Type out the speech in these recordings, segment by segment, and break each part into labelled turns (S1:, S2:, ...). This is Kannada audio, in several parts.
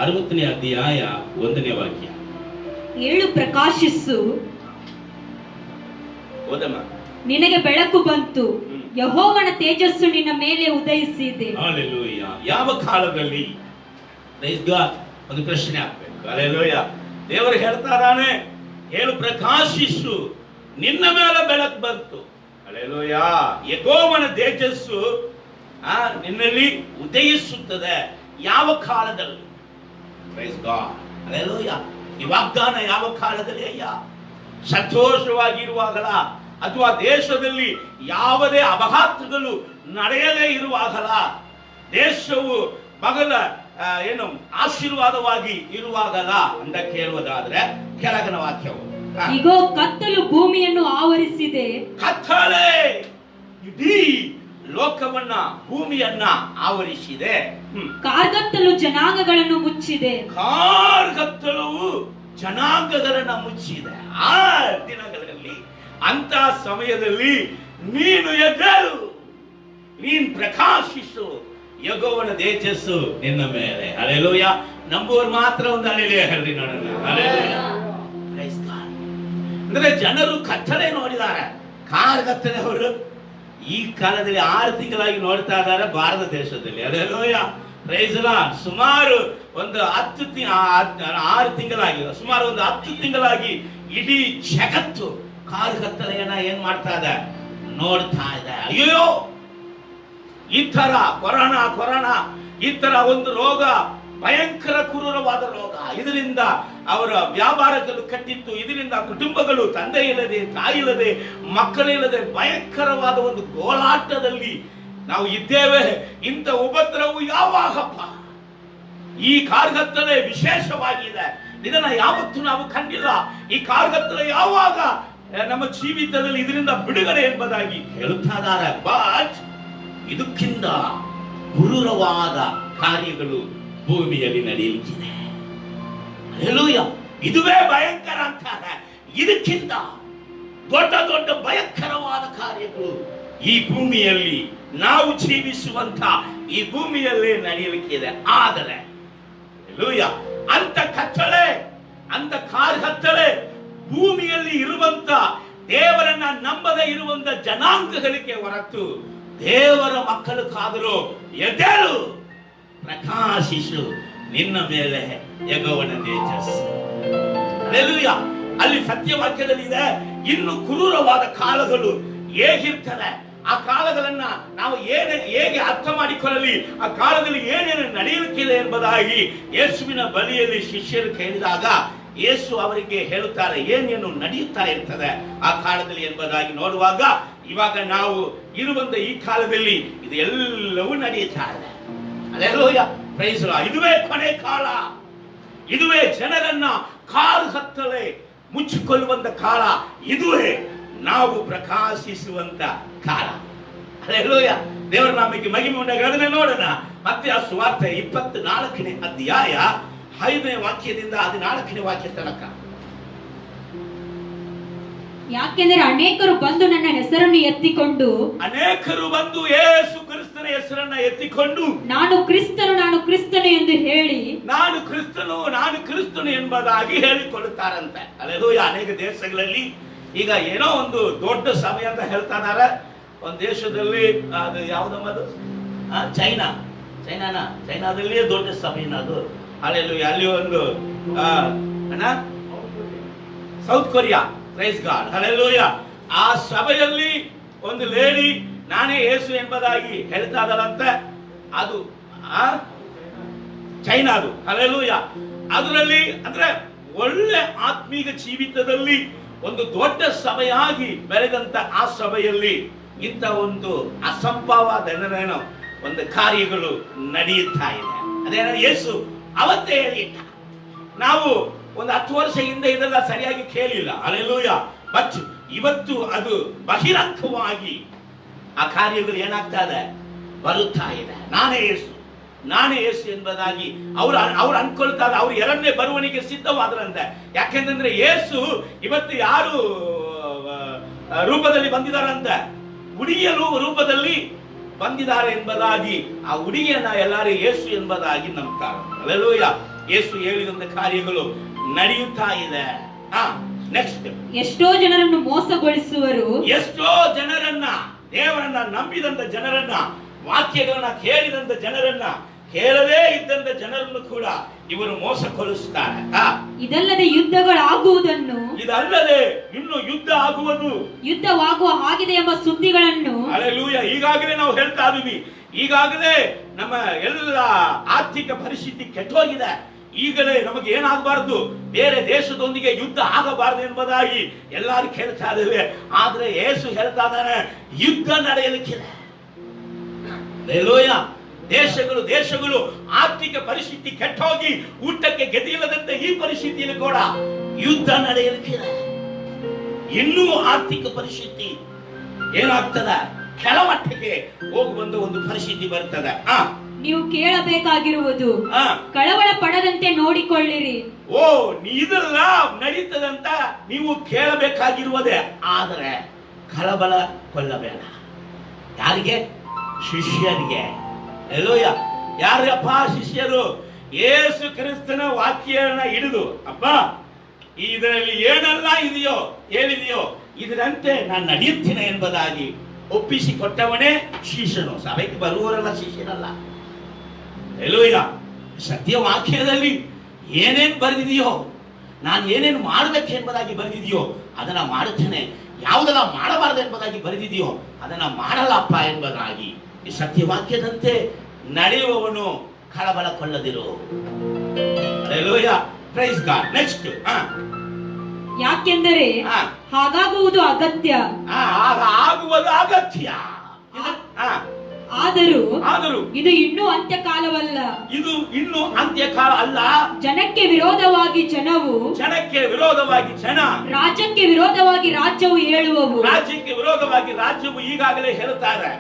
S1: 60ನೇ ಅಧ್ಯಾಯ 1ನೇ ವಾಕ್ಯ.
S2: ಏಳು ಪ್ರಕಾಶಿಸು,
S1: ಓದಮ್ಮ.
S2: ನಿನಗೆ ಬೆಳಕು ಬಂತು, ಯೆಹೋವನ ತೇಜಸ್ಸು ನಿನ್ನ ಮೇಲೆ ಉದಯಿಸಿದೆ.
S1: ಹಲ್ಲೆಲೂಯಾ. ಯಾವ ಕಾಲದಲ್ಲಿ? Praise God. ಒಂದು ಪ್ರಶ್ನೆ ಆಗ್ಬೇಕು. ಹಲ್ಲೆಲೂಯಾ. ದೇವರು ಹೇಳ್ತಾ ಇದ್ದಾನೆ, ಹೇಳು ಪ್ರಕಾಶಿಸು, ನಿನ್ನ ಮೇಲೆ ಬೆಳಕು ಬಂತು. ಹಲ್ಲೆಲೂಯಾ. ಯೆಹೋವನ ತೇಜಸ್ಸು ನಿನ್ನಲ್ಲಿ ಉದಯಿಸುತ್ತದೆ. ಯಾವ ಕಾಲದಲ್ಲಿ? Praise God. ಹಲ್ಲೆಲೂಯಾ. ಈ ವಾಗ್ದಾನ ಯಾವ ಕಾಲದಲ್ಲಿ ಅಯ್ಯ? ಸಂತೋಷವಾಗಿರುವಾಗಲ, ಅಥವಾ ದೇಶದಲ್ಲಿ ಯಾವುದೇ ಅಪಘಾತಗಳು ನಡೆಯದೇ ಇರುವಾಗಲ, ದೇಶವು ಬಗಲ ಆಶೀರ್ವಾದವಾಗಿ ಇರುವಾಗಲ ಅಂತ ಕೇಳುವುದಾದ್ರೆ ಕೆಳಗಿನ ವಾಕ್ಯವು,
S2: ಇಗೋ ಕತ್ತಲು ಭೂಮಿಯನ್ನು ಆವರಿಸಿದೆ.
S1: ಕತ್ತಲೆ ಇಡೀ ಲೋಕವನ್ನ, ಭೂಮಿಯನ್ನ ಆವರಿಸಿದೆ.
S2: ಕಾರ್ಗತ್ತಲು ಜನಾಂಗಗಳನ್ನು ಮುಚ್ಚಿದೆ.
S1: ಕಾರ್ಗತ್ತಲು ಜನಾಂಗಗಳನ್ನ ಮುಚ್ಚಿದೆ. ಆ ದಿನಗಳಲ್ಲಿ, ಅಂತ ಸಮಯದಲ್ಲಿ ನೀನು ಎದ್ದೇಳು, ನೀನು ಪ್ರಕಾಶಿಸು, ಯೆಹೋವನ ತೇಜಸ್ಸು ನಿನ್ನ ಮೇಲೆ. ಹಲ್ಲೆಲೂಯಾ. ನಂಬುವರು ಮಾತ್ರ ಒಂದು ಹಲ್ಲೆಲೂಯಾ ಹೇಳ್ರಿ ನೋಡೋಣ. ಹಲ್ಲೆಲೂಯಾ. Praise God. ಅಂದ್ರೆ ಜನರು ಕತ್ತಲೆ ನೋಡಿದ್ದಾರೆ, ಕಾರ್ಗತ್ತಲೆ ಅವರು ಈ ಕಾಲದಲ್ಲಿ 6 ತಿಂಗಳಾಗಿ ನೋಡ್ತಾ ಇದ್ದಾರೆ ಭಾರತ ದೇಶದಲ್ಲಿ. ಹಲ್ಲೆಲೂಯಾ. Praise Lord. ಸುಮಾರು ಒಂದು 6 ತಿಂಗಳಾಗಿ, ಸುಮಾರು ಒಂದು 10 ತಿಂಗಳಾಗಿ ಇಡೀ ಜಗತ್ತು ಕಾರ್ಗತ್ತಲೆಯನ್ನ ಏನ್ ಮಾಡ್ತಾ ಇದೆ? ನೋಡ್ತಾ ಇದೆ. ಅಯ್ಯೋ, ಈ ತರ ಕೊರೋನಾ ಈ ತರ ಒಂದು ರೋಗ, ಭಯಂಕರ ಕ್ರೂರವಾದ ರೋಗ, ಇದರಿಂದ ಅವರ ವ್ಯಾಪಾರಗಳು ಕಟ್ಟಿತ್ತು, ಇದರಿಂದ ಕುಟುಂಬಗಳು ತಂದೆ ಇಲ್ಲದೆ, ತಾಯಿ ಇಲ್ಲದೆ, ಮಕ್ಕಳಿಲ್ಲದೆ ಭಯಂಕರವಾದ ಒಂದು ಗೋಳಾಟದಲ್ಲಿ ನಾವು ಇದ್ದೇವೆ. ಇಂಥ ಉಪದ್ರವವು ಯಾವಾಗಪ್ಪ? ಈ ಕಾರ್ಗತ್ತಲೆ ವಿಶೇಷವಾಗಿದೆ. ಇದನ್ನ ಯಾವತ್ತೂ ನಾವು ಕಂಡಿಲ್ಲ. ಈ ಕಾರ್ಗತ್ತಲೆ ಯಾವಾಗ ನಮ್ಮ ಜೀವಿತದಲ್ಲಿ ಇದರಿಂದ ಬಿಡುಗಡೆ ಎಂಬುದಾಗಿ ಹೇಳುತ್ತಾ ಇದ್ದಾರೆ. ಬಟ್ ಇದಕ್ಕಿಂತ ಕ್ರೂರವಾದ ಕಾರ್ಯಗಳು ಭೂಮಿಯಲ್ಲಿ ನಡೆಯಲಿಕ್ಕಿದೆ. ಹಲ್ಲೆಲೂಯಾ. ಇದುವೇ ಭಯಂಕರ ಅಂತಾರೆ. ಇದಕ್ಕಿಂತ ದೊಡ್ಡ ದೊಡ್ಡ ಭಯಂಕರವಾದ ಕಾರ್ಯಗಳು ಈ ಭೂಮಿಯಲ್ಲಿ, ನಾವು ಜೀವಿಸುವಂತ ಈ ಭೂಮಿಯಲ್ಲೇ ನಡೆಯಲಿಕ್ಕಿದೆ. ಆದರೆ ಹಲ್ಲೆಲೂಯಾ, ಅಂತ ಕತ್ತಲೆ, ಅಂತ ಕಾರ್ಗತ್ತಲೆ ಭೂಮಿಯಲ್ಲಿ ಇರುವಂತ ದೇವರನ್ನ ನಂಬದೇ ಇರುವಂತ ಜನಾಂಗಗಳಿಗೆ ಹೊರತು ದೇವರ ಮಕ್ಕಳಕ್ಕಾದರೂ ಎದ್ದೇಳು, ಪ್ರಕಾಶಿಸು, ನಿನ್ನ ಮೇಲೆ ಯೆಹೋವನ ತೇಜಸ್ಸು. ಹಲ್ಲೆಲೂಯಾ. ಅಲ್ಲಿ ಸತ್ಯವಾಕ್ಯದಲ್ಲಿ ಇದೆ, ಇನ್ನು ಕ್ರೂರವಾದ ಕಾಲಗಳು ಹೇಗಿರ್ತದೆ, ಆ ಕಾಲಗಳನ್ನ ನಾವು ಹೇಗೆ ಅರ್ಥ ಮಾಡಿಕೊಳ್ಳಲಿ, ಆ ಕಾಲದಲ್ಲಿ ಏನೇನು ನಡೆಯಲಿಕ್ಕಿದೆ ಎಂಬುದಾಗಿ ಯೇಸುವಿನ ಬಳಿಯಲ್ಲಿ ಶಿಷ್ಯರು ಕೇಳಿದಾಗ ಯೇಸು ಅವರಿಗೆ ಹೇಳುತ್ತಾರೆ, ಏನೇನು ನಡೆಯುತ್ತಾ ಇರ್ತದೆ ಆ ಕಾಲದಲ್ಲಿ ಎಂಬುದಾಗಿ ನೋಡುವಾಗ, ಇವಾಗ ನಾವು ಇರುವಂತ ಈ ಕಾಲದಲ್ಲಿ ಇದು ಎಲ್ಲವೂ ನಡೆಯುತ್ತಾ ಇದೆ. ಹಲ್ಲೆಲೂಯಾ. Praise Lord. ಇದುವೇ ಕೊನೆ ಕಾಲ. ಇದುವೇ ಜನರನ್ನ ಕಾರ್ಗತ್ತಲೆ ಮುಚ್ಚಿಕೊಳ್ಳುವಂತ ಕಾಲ. ಇದುವೇ ನಾವು ಪ್ರಕಾಶಿಸುವಂತ ಕಾಲ. ಹಲ್ಲೆಲೂಯಾ. ದೇವರ ನಾಮಕ್ಕೆ ಮಹಿಮೆ ಉಂಟಾಗಲಿ. ಅದನ್ನೇ ನೋಡೋಣ. ಮತ್ತಾಯ ಸುವಾರ್ತೆ 24ನೇ ಅಧ್ಯಾಯ 5ನೇ ವಾಕ್ಯದಿಂದ 14ನೇ ವಾಕ್ಯ ತನಕ.
S2: ಯಾಕೆಂದರೆ ಅನೇಕರು ಬಂದು ನನ್ನ ಹೆಸರನ್ನು ಎತ್ತಿಕೊಂಡು, ಯೇಸು ಕ್ರಿಸ್ತನ ಹೆಸರನ್ನ ಎತ್ತಿಕೊಂಡು, ನಾನು ಕ್ರಿಸ್ತನು ಎಂದು ಹೇಳಿ, ನಾನು ಕ್ರಿಸ್ತನು ಎಂಬುದಾಗಿ ಹೇಳಿಕೊಳ್ಳುತ್ತಾರಂತೆ. ಹಲ್ಲೆಲೂಯಾ. ಅನೇಕ ದೇಶಗಳಲ್ಲಿ ಈಗ ಏನೋ ಒಂದು ದೊಡ್ಡ ಸಭೆ ಅಂತ ಹೇಳ್ತಾ ಇದ್ದಾರೆ. ಒಂದು ದೇಶದಲ್ಲಿ, ಅದು ಯಾವ್ದಮ್ಮದು, ಚೈನಾದಲ್ಲಿ ದೊಡ್ಡ ಸಭೆನ ಅದು. ಹಲ್ಲೆಲೂಯಾ. ಅಲ್ಲಿ ಒಂದು south Korea. Praise God. Hallelujah. ಆ ಸಭೆಯಲ್ಲಿ ಒಂದು ಲೇಡಿ ನಾನೇ ಯೇಸು ಎಂಬುದಾಗಿ ಹೇಳ್ತಾ ಇದ್ದಾರಂತೆ. ಅದು ಚೈನಾದು. ಹಲ್ಲೆಲೂಯಾ. ಅದರಲ್ಲಿ ಅಂದ್ರೆ ಒಳ್ಳೆ ಆತ್ಮೀಕ ಜೀವಿತದಲ್ಲಿ ಒಂದು ದೊಡ್ಡ ಸಭೆಯಾಗಿ ಬೆಳೆದಂತ ಆ ಸಭೆಯಲ್ಲಿ ಇಂಥ ಒಂದು ಅಸಂಭವವಾದ ಒಂದು ಕಾರ್ಯಗಳು ನಡೆಯುತ್ತಾ ಇದೆ. ಅದೇನ ಯೇಸು ಅವತ್ತೇ ಹೇಳಿಟ್ಟ. ನಾವು ಒಂದು 10 ವರ್ಷ ಹಿಂದೆ ಇದೆಲ್ಲ ಸರಿಯಾಗಿ ಕೇಳಿಲ್ಲ. ಹಲ್ಲೆಲೂಯಾ. ಬಟ್ ಇವತ್ತು ಅದು ಬಹಿರಂಗವಾಗಿ ಆ ಕಾರ್ಯಗಳು ಏನಾಗ್ತಾ ಇದೆ, ಬರುತ್ತಾ ಇದೆ. ನಾನೇ ಯೇಸು ಎಂಬುದಾಗಿ ಅವ್ರು ಅನ್ಕೊಳ್ತಾರೆ. ಅವ್ರು 2ನೇ ಬರುವಣಿಗೆ ಸಿದ್ಧವಾದ್ರಂತೆ. ಯಾಕೆಂದ್ರೆ ಯೇಸು ಇವತ್ತು ಯಾರು ರೂಪದಲ್ಲಿ ಬಂದಿದ್ದಾರಂತೆ, ಹುಡುಗಿಯ ರೂಪದಲ್ಲಿ ಬಂದಿದ್ದಾರೆ ಎಂಬುದಾಗಿ ಆ ಹುಡುಗಿಯನ್ನ ಎಲ್ಲರೂ ಯೇಸು ಎಂಬುದಾಗಿ ನಂಬ್ತಾರೆ. ಹಲ್ಲೆಲೂಯಾ. ಯೇಸು ಹೇಳಿದಂತ ಕಾರ್ಯಗಳು ನಡೆಯುತ್ತಾ ಇದೆ. ನೆಕ್ಸ್ಟ್,
S3: ಎಷ್ಟೋ ಜನರನ್ನು ಮೋಸಗೊಳಿಸುವರು.
S2: ಎಷ್ಟೋ ಜನರನ್ನ, ದೇವರನ್ನ ನಂಬಿದಂತ ಜನರನ್ನ, ವಾಕ್ಯಗಳನ್ನ ಕೇಳಿದಂತ ಜನರನ್ನ, ಕೇಳದೇ ಇದ್ದಂತ ಜನರನ್ನು ಕೂಡ ಇವರು ಮೋಸಗೊಳಿಸುತ್ತಾರೆ.
S3: ಇದಲ್ಲದೆ ಯುದ್ಧಗಳಾಗುವುದನ್ನು,
S2: ಇದಲ್ಲದೆ ಇನ್ನು ಯುದ್ಧ ಆಗುವುದು,
S3: ಯುದ್ಧವಾಗುವ ಹಾಗಿದೆ ಎಂಬ ಸುದ್ದಿಗಳನ್ನು,
S2: ಹಲ್ಲೆಲೂಯಾ, ಈಗಾಗಲೇ ನಾವು ಹೇಳ್ತಾ ಇದೀವಿ. ಈಗಾಗಲೇ ನಮ್ಮ ಎಲ್ಲ ಆರ್ಥಿಕ ಪರಿಸ್ಥಿತಿ ಕೆಟ್ಟೋಗಿದೆ. ಈಗಲೇ ನಮಗೆ ಏನಾಗಬಾರದು, ಬೇರೆ ದೇಶದೊಂದಿಗೆ ಯುದ್ಧ ಆಗಬಾರದು ಎಂಬುದಾಗಿ ಎಲ್ಲರೂ ಕೇಳ್ತಾ ಇದ್ದೇವೆ. ಆದ್ರೆ ಯೇಸು ಹೇಳ್ತಾ ಇದ್ದಾನೆ, ಯುದ್ಧ ನಡೆಯಲಿಕ್ಕಿದೆ. ಹಲ್ಲೆಲೂಯಾ. ದೇಶಗಳು ಆರ್ಥಿಕ ಪರಿಸ್ಥಿತಿ ಕೆಟ್ಟೋಗಿ ಊಟಕ್ಕೆ ಗೆದಿಲ್ಲದಂತೆ ಈ ಪರಿಸ್ಥಿತಿಯಲ್ಲಿ ಕೂಡ ಯುದ್ಧ ನಡೆಯಲಿಕ್ಕಿದೆ. ಇನ್ನೂ ಆರ್ಥಿಕ ಪರಿಸ್ಥಿತಿ ಏನಾಗ್ತದೆ, ಕೆಳಮಟ್ಟಕ್ಕೆ ಹೋಗುವಂತ ಒಂದು ಪರಿಸ್ಥಿತಿ ಬರ್ತದೆ.
S3: ನೀವು ಕೇಳಬೇಕಾಗಿರುವುದು, ಕಳವಳ ಪಡದಂತೆ ನೋಡಿಕೊಳ್ಳಿರಿ.
S2: ಇದೆಲ್ಲ ನಡೀತದಂತ ನೀವು ಕೇಳಬೇಕಾಗಿರುವುದೇ, ಆದರೆ ಕಳವಳ ಕೊಳ್ಳಬೇಡ. ಯಾರಿಗೆ? ಶಿಷ್ಯರಿಗೆ. ಹಲ್ಲೆಲೂಯಾ. ಯಾರಪ್ಪ ಶಿಷ್ಯರು? ಯೇಸು ಕ್ರಿಸ್ತನ ವಾಕ್ಯನ ಹಿಡಿದು, ಅಪ್ಪ ಇದರಲ್ಲಿ ಏನೆಲ್ಲ ಇದೆಯೋ ಹೇಳಿದೆಯೋ ಇದರಂತೆ ನಾನು ನಡೆಯುತ್ತೇನೆ ಎಂಬುದಾಗಿ ಒಪ್ಪಿಸಿಕೊಟ್ಟವನೇ ಶಿಷ್ಯನು. ಸಭೆಗೆ ಬರುವವರೆಲ್ಲ ಶಿಷ್ಯರಲ್ಲ. ಹಲ್ಲೆಲೂಯಾ. ಸತ್ಯ ವಾಕ್ಯದಲ್ಲಿ ಏನೇನು ಬರೆದಿದೆಯೋ, ನಾನು ಏನೇನು ಮಾಡಬೇಕು ಎಂಬುದಾಗಿ ಬರೆದಿದೆಯೋ ಅದನ್ನ ಮಾಡುತ್ತೇನೆ, ಯಾವುದೆಲ್ಲ ಮಾಡಬಾರದು ಎಂಬುದಾಗಿ ಬರೆದಿದೆಯೋ ಅದನ್ನ ಮಾಡಲಪ್ಪ ಎಂಬುದಾಗಿ ಈ ಸತ್ಯವಾಕ್ಯದಂತೆ ನಡೆಯುವವನು ಕಳವಳ ಕೊಳ್ಳದಿರು. ಹಲ್ಲೆಲೂಯಾ. Praise God. ನೆಕ್ಸ್ಟ್,
S3: ಯಾಕೆಂದರೆ ಹಾಗಾಗುವುದು ಅಗತ್ಯ.
S2: ಆಗುವುದು ಅಗತ್ಯ.
S3: ಆದರೂ ಇದು ಇನ್ನೂ ಅಂತ್ಯಕಾಲವಲ್ಲ.
S2: ಇದು ಇನ್ನೂ ಅಂತ್ಯಕಾಲ ಅಲ್ಲ.
S3: ಜನಕ್ಕೆ ವಿರೋಧವಾಗಿ ಜನವು,
S2: ಜನಕ್ಕೆ ವಿರೋಧವಾಗಿ ಜನ,
S3: ರಾಜ್ಯಕ್ಕೆ ವಿರೋಧವಾಗಿ ರಾಜ್ಯವು ಏಳುವವು.
S2: ರಾಜ್ಯಕ್ಕೆ ವಿರೋಧವಾಗಿ ರಾಜ್ಯವು ಈಗಾಗಲೇ ಹೇಳುತ್ತಾರೆ.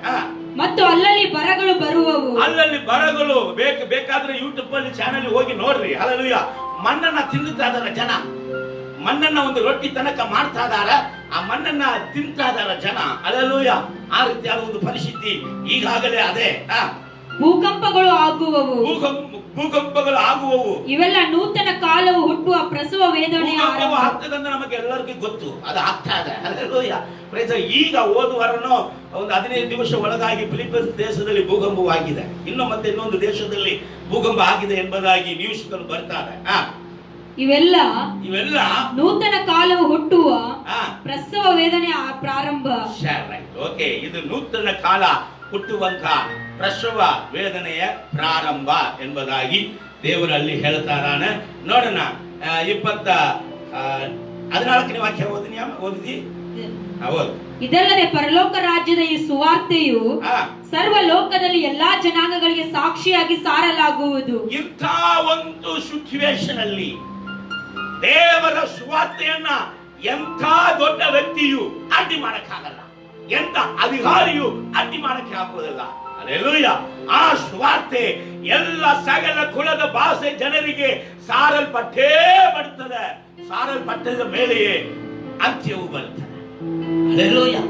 S3: ಮತ್ತು ಅಲ್ಲಲ್ಲಿ ಬರಗಳು ಬರುವವು.
S2: ಅಲ್ಲಲ್ಲಿ ಬರಗಳು ಬೇಕಾದ್ರೆ ಯೂಟ್ಯೂಬ್ ಅಲ್ಲಿ ಚಾನೆಲ್ ಹೋಗಿ ನೋಡ್ರಿ. ಹಲ್ಲೆಲೂಯಾ. ಮಣ್ಣನ್ನ ತಿನ್ನುತ್ತಾ ಇದಾರೆ ಜನ. ಮಣ್ಣನ್ನ ಒಂದು ರೊಟ್ಟಿ ತನಕ ಮಾಡ್ತಾ ಇದಾರ, ಆ ಮಣ್ಣನ್ನ ತಿಂತಾ ಇದಾರ ಜನ. ಹಲ್ಲೆಲೂಯಾ. ಆ ರೀತಿಯಾದ ಒಂದು ಪರಿಸ್ಥಿತಿ ಈಗಾಗಲೇ ಅದೇ.
S3: ಭೂಕಂಪಗಳು ಆಗುವವು.
S2: ಭೂಕಂಪಗಳು ಆಗುವವು.
S3: ಇವೆಲ್ಲ ನೂತನ ಕಾಲವು ಹುಟ್ಟುವ ಪ್ರಸವ ವೇದನೆ
S2: ಆಗ್ತದಂದ್ರೆ ನಮಗೆ ಎಲ್ಲರಿಗೂ ಗೊತ್ತು, ಅದು ಆಗ್ತಾ ಇದೆ. ಹಲ್ಲೆಲೂಯಾ. ಈಗ ಓದುವರನು ಒಂದು 15 ದಿವಸ ಒಳಗಾಗಿ ಫಿಲಿಪೈನ್ಸ್ ದೇಶದಲ್ಲಿ ಭೂಕಂಪವಾಗಿದೆ, ಮತ್ತೆ ಇನ್ನೊಂದು ದೇಶದಲ್ಲಿ ಭೂಕಂಪ ಆಗಿದೆ ಎಂಬುದಾಗಿ ನ್ಯೂಸ್ಗಳು ಬರ್ತಾರೆ.
S3: ಇವೆಲ್ಲ
S2: ನೂತನ
S3: ಕಾಲವು ಹುಟ್ಟುವ ಪ್ರಸವ ವೇದನೆ ಪ್ರಾರಂಭ.
S2: ಓಕೆ, ಇದು ನೂತನ ಕಾಲ ಹುಟ್ಟುವಂತ ಪ್ರಸವ ವೇದನೆಯ ಪ್ರಾರಂಭ ಎಂಬುದಾಗಿ ದೇವರಲ್ಲಿ ಹೇಳ್ತಾರಾನೆ. ನೋಡೋಣ, 14ನೇ ವಾಕ್ಯ ಓದಿದಿ.
S3: ಇದಲ್ಲದೆ ಪರಲೋಕ ರಾಜ್ಯದ ಈ ಸುವಾರ್ತೆಯು ಸರ್ವ ಲೋಕದಲ್ಲಿ ಎಲ್ಲಾ ಜನಾಂಗಗಳಿಗೆ ಸಾಕ್ಷಿಯಾಗಿ ಸಾರಲಾಗುವುದು.
S2: ಇಂಥ ಒಂದು ಸಿಚುವೇಶನ್ ಅಲ್ಲಿ ದೇವರ ಸುವಾರ್ತೆಯನ್ನ ಎಂಥ ದೊಡ್ಡ ವ್ಯಕ್ತಿಯು ಅಡ್ಡಿ ಮಾಡಕ್ಕಾಗಲ್ಲ, ಎಂತ ಅಧಿಕಾರಿಯು ಅಡ್ಡಿ ಮಾಡಕ್ಕೆ ಆಗುವುದಿಲ್ಲ. ಹಲ್ಲೆಲೂಯಾ. ಆ ಸುವಾರ್ತೆ ಎಲ್ಲ ಸಕಲ ಕುಲದ ಭಾಷೆ ಜನರಿಗೆ ಸಾರಲ್ಪಟ್ಟೇ ಬರುತ್ತದೆ. ಸಾರಲ್ಪಟ್ಟದ ಮೇಲೆಯೇ ಅಂತ್ಯವು ಬರುತ್ತದೆ. ಹಲ್ಲೆಲೂಯಾ.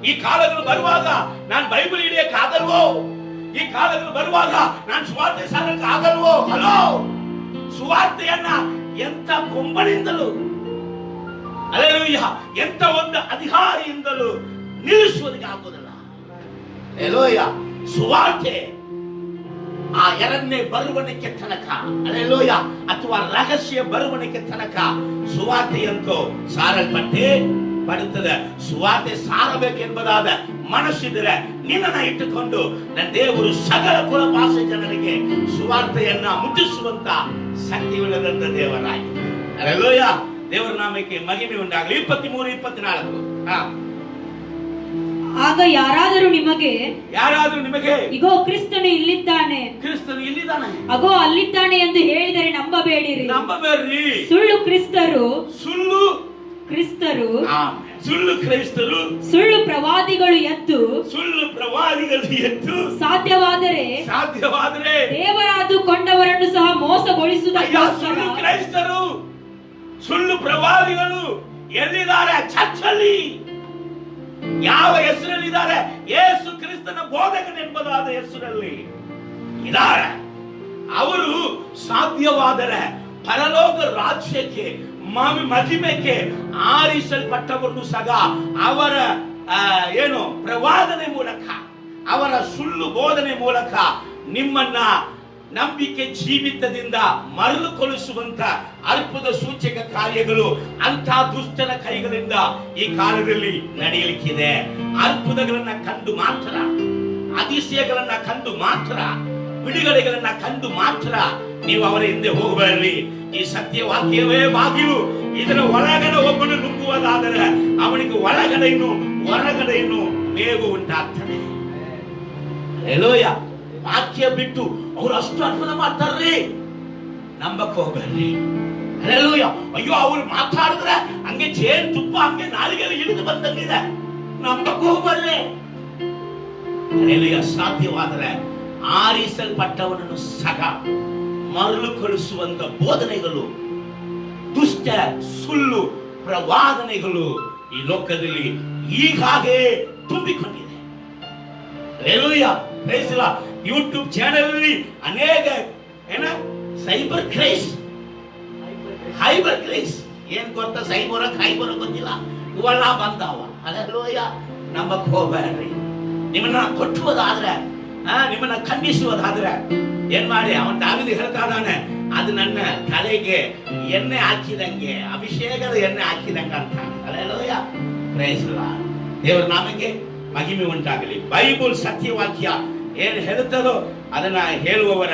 S2: ಈ ಕಾಲಗಳು ಬರುವಾಗ ನಾನು ಬೈಬಲ್ ಹಿಡಿಯಕ್ಕಾಗಲ್ವೋ? ಈ ಕಾಲಗಳು ಬರುವಾಗ ನಾನು ಸುವಾರ್ತೆ ಸಾರಕ್ಕೆ ಆಗಲ್ವೋ? ಹಲೋ, ಸುವಾರ್ತೆಯನ್ನ ಎಂತ ಕೊಂಬನಿಂದಲೂ, ಹಲ್ಲೆಲೂಯಾ, ಎಂತ ಒಂದು ಅಧಿಕಾರಿಯಿಂದಲೂ ನಿಲ್ಲಿಸುವುದಕ್ಕೆ ಆಗುವುದಿಲ್ಲ. ಹಲ್ಲೆಲೂಯಾ. ಸುವಾರ್ತೆ ಆ ಎರಡನೇ ಬರುವಣಿಕೆ ತನಕ, ಹಲ್ಲೆಲೂಯಾ, ಅಥವಾ ರಹಸ್ಯ ಬರುವಣಿಕೆ ತನಕ ಸುವಾರ್ತೆಯಂತೂ ಸಾರಲ್ಪಟ್ಟೆ ಬರುತ್ತದೆ. ಸುವಾರ್ತೆ ಸಾರಬೇಕೆಂಬುದಾದ ಮನಸ್ಸಿದ್ರೆ ನಿನ್ನನ್ನ ಇಟ್ಟುಕೊಂಡು ನನ್ನ ದೇವರು ಸಕಲ ಕುಲ ಭಾಷೆ ಜನರಿಗೆ ಸುವಾರ್ತೆಯನ್ನ ಮುಟ್ಟಿಸುವಂತ ಶಕ್ತಿಯುಳ್ಳದಂತ ದೇವರಾಗಿ. ಹಲ್ಲೆಲೂಯಾ. ದೇವರ ನಾಮಕ್ಕೆ ಮಹಿಮೆ ಉಂಟಾಗಲಿ. 23-24.
S3: ಆಗ ಯಾರಾದರೂ ನಿಮಗೆ
S2: ಇಗೋ
S3: ಕ್ರಿಸ್ತನು ಇಲ್ಲಿದ್ದಾನೆ, ಅಗೋ ಅಲ್ಲಿದ್ದಾನೆ ಎಂದು ಹೇಳಿದರೆ ನಂಬಬೇಡಿರಿ. ಸುಳ್ಳು ಕ್ರಿಸ್ತರು, ಸುಳ್ಳು ಪ್ರವಾದಿಗಳು ಎದ್ದು ಸಾಧ್ಯವಾದರೆ ದೇವರಾದುಕೊಂಡವರನ್ನು ಸಹ ಮೋಸಗೊಳಿಸುವುದಕ್ಕೋಸ್ಕರ
S2: ಕ್ರೈಸ್ತರು, ಸುಳ್ಳು ಪ್ರವಾದಿಗಳು ಎಲ್ಲಿದ್ದಾರೆ? ಚರ್ಚಲ್ಲಿ ಯಾವ ಹೆಸರಲ್ಲಿದ್ದಾರೆ? ಯೇಸು ಕ್ರಿಸ್ತನ ಬೋಧಕನೆಂಬುದಾದ ಹೆಸರಲ್ಲಿ ಇದ್ದಾರೆ. ಅವರು ಸಾಧ್ಯವಾದರೆ ಪರಲೋಕ ರಾಜ್ಯಕ್ಕೆ ಮಹಿಮೆಗೆ ಆರಿಸಲ್ಪಟ್ಟವರನ್ನು ಸಹ ಅವರ ಪ್ರವಾದನೆ ಮೂಲಕ, ಅವರ ಸುಳ್ಳು ಬೋಧನೆ ಮೂಲಕ ನಿಮ್ಮನ್ನ ನಂಬಿಕೆ ಜೀವಿತದಿಂದ ಮರಳುಗೊಳಿಸುವಂತ ಅದ್ಭುತ ಸೂಚಕ ಕಾರ್ಯಗಳು ಅಂತ ದುಷ್ಟನ ಕೈಗಳಿಂದ ಈ ಕಾಲದಲ್ಲಿ ನಡೆಯಲಿಕ್ಕಿದೆ. ಅದ್ಭುತಗಳನ್ನ ಕಂಡು ಮಾತ್ರ, ಅತಿಶಯಗಳನ್ನ ಕಂಡು ಮಾತ್ರ, ಬಿಡುಗಡೆಗಳನ್ನ ಕಂಡು ಮಾತ್ರ ನೀವು ಅವರ ಹಿಂದೆ ಹೋಗಬೇಡ್ರಿ. ಈ ಸತ್ಯವಾಕ್ಯವೇ ಬಾಗಿಲು. ಇದರ ಒಳಗಡೆ ಒಬ್ಬನು ನುಗ್ಗುವುದಾದರೆ ಅವನಿಗೆ ಒಳಗಡೆಯನ್ನು ಹೊರಗಡೆಯನ್ನು ಮೇವು ಉಂಟಾಗ್ತದೆ. ಹಲ್ಲೆಲೂಯಾ. ವಾಕ್ಯ ಬಿಟ್ಟು ಅವ್ರು ಅಷ್ಟು ಅದ್ಭುತ ಮಾಡ್ತಾರ್ರಿ, ನಂಬಕ್ ಹೋಗ್ಬೇಡ್ರಿ. ಹಲ್ಲೆಲೂಯಾ. ಅಯ್ಯೋ ಅವ್ರು ಮಾತಾಡಿದ್ರೆ ಹಂಗೆ ಜೇನು ತುಪ್ಪ ಹಂಗೆ ನಾಲಿಗೆಯಲ್ಲಿ ಇಳಿದು ಬಂದಂಗಿದೆ, ನಂಬಕ್ ಹೋಗ್ಬೇಡ್ರಿ. ಹಲ್ಲೆಲೂಯಾ. ಸಾಧ್ಯವಾದರೆ ಆರಿಸಲ್ಪಟ್ಟವನನ್ನು ಸಹ ಮರಳುಗೊಳಿಸುವಂತ ಬೋಧನೆಗಳು, ದುಷ್ಟ ಸುಳ್ಳು ಪ್ರವಾದನೆಗಳು ಈ ಲೋಕದಲ್ಲಿ ಈಗಾಗಲೇ ತುಂಬಿಕೊಂಡಿದೆ. Hallelujah. Praise the Lord. YouTube channel ಅಲ್ಲಿ ಅನೇಕ ಸೈಬರ್ ಕ್ರೈಸ್, ಹೈಬರ್ ಕ್ರೈಸ್ ಏನ್ ಗೊತ್ತಾ? ಸೈಬರ್ ಹೈಬರ್ ಗೊತ್ತಿಲ್ಲ, ಇವೆಲ್ಲ ಬಂದಾವ. ಹಲ್ಲೆಲೂಯಾ. ನಂಬಕ್ ಹೋಗ್ಬೇಡ್ರಿ. ನಿಮ್ಮನ್ನ ಕೊಟ್ಟುವುದಾದ್ರೆ, ನಿಮ್ಮನ್ನ ಖಂಡಿಸುವುದಾದ್ರೆ ಏನ್ ಮಾಡಿ? ಅವನ್ ದಾವಿದ ಹೇಳ್ತಾ ಇದ್ದಾನೆ, ಅದು ನನ್ನ ತಲೆಗೆ ಎಣ್ಣೆ ಹಾಕಿದಂಗೆ, ಅಭಿಷೇಕದ ಎಣ್ಣೆ ಹಾಕಿದಂಗ ಅಂತ. ಹಲ್ಲೆಲೂಯಾ. Praise the Lord. ದೇವರ ನಾಮಕ್ಕೆ ಮಹಿಮೆ ಉಂಟಾಗಲಿ. ಬೈಬಲ್ ಸತ್ಯವಾಕ್ಯ ಏನ್ ಹೇಳುತ್ತದೋ ಅದನ್ನ ಹೇಳುವವರ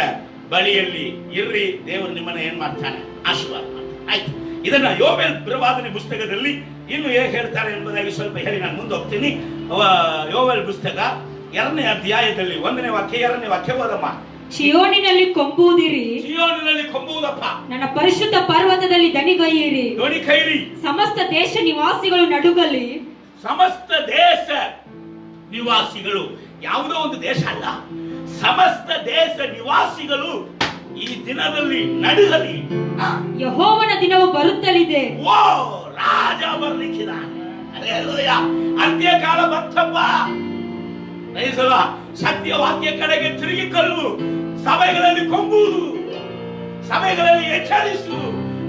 S2: ಬಳಿಯಲ್ಲಿ ಇರ್ರಿ. ದೇವರು ನಿಮ್ಮನ್ನ ಏನ್ ಮಾಡ್ತಾನೆ? ಆಶೀರ್ವಾದ ಮಾಡ್ತಾನೆ. ಆಯ್ತು. ಇದನ್ನ ಯೋವೇಲ್ ಪ್ರವಾದನೆ ಪುಸ್ತಕದಲ್ಲಿ ಇನ್ನು ಹೇಗೆ ಹೇಳ್ತಾರೆ ಎಂಬುದಾಗಿ ಸ್ವಲ್ಪ ಹೇಳಿ ನಾನು ಮುಂದೆ ಹೋಗ್ತೀನಿ. ಯೋವೇಲ್ ಪುಸ್ತಕ 2ನೇ ಅಧ್ಯಾಯದಲ್ಲಿ 1ನೇ ವಾಕ್ಯ 2ನೇ ವಾಕ್ಯ ಓದಮ್ಮ.
S3: ಚೀಯೋನಿನಲ್ಲಿ ಕೊಂಬುವುದಿರಿ,
S2: ಚೀಯೋನಿನಲ್ಲಿ ಕೊಂಬುವುದಪ್ಪ,
S3: ನನ್ನ ಪರಿಶುದ್ಧ ಪರ್ವತದಲ್ಲಿ ದಣಿಗೈಯಿರಿ.
S2: ದಣಿಗೈರಿ.
S3: ಸಮಸ್ತ ದೇಶ ನಿವಾಸಿಗಳು ನಡುಗಲಿ.
S2: ಸಮಸ್ತ ದೇಶ ನಿವಾಸಿಗಳು, ಯಾವುದೋ ಒಂದು ದೇಶ ಅಲ್ಲ, ಸಮಸ್ತ ದೇಶ ನಿವಾಸಿಗಳು ಈ ದಿನದಲ್ಲಿ ನಡುಗಲಿ.
S3: ಯೆಹೋವನ ದಿನವು ಬರುತ್ತಲಿದೆ.
S2: ಓ, ರಾಜ ಬರ್ಲಿಕ್ಕಿದ್ದಾನೆ. ಹಲ್ಲೆಲೂಯಾ. ಅಂತ್ಯಕಾಲ ಬಂತಪ್ಪ. ಸತ್ಯವಾಕ್ಯ ಕಡೆಗೆ ತಿರುಗಿಕೊಳ್ಳು. ಸಭೆಗಳಲ್ಲಿ ಕೊಂಬುವುದು, ಸಭೆಗಳಲ್ಲಿ ಎಚ್ಚರಿಸು.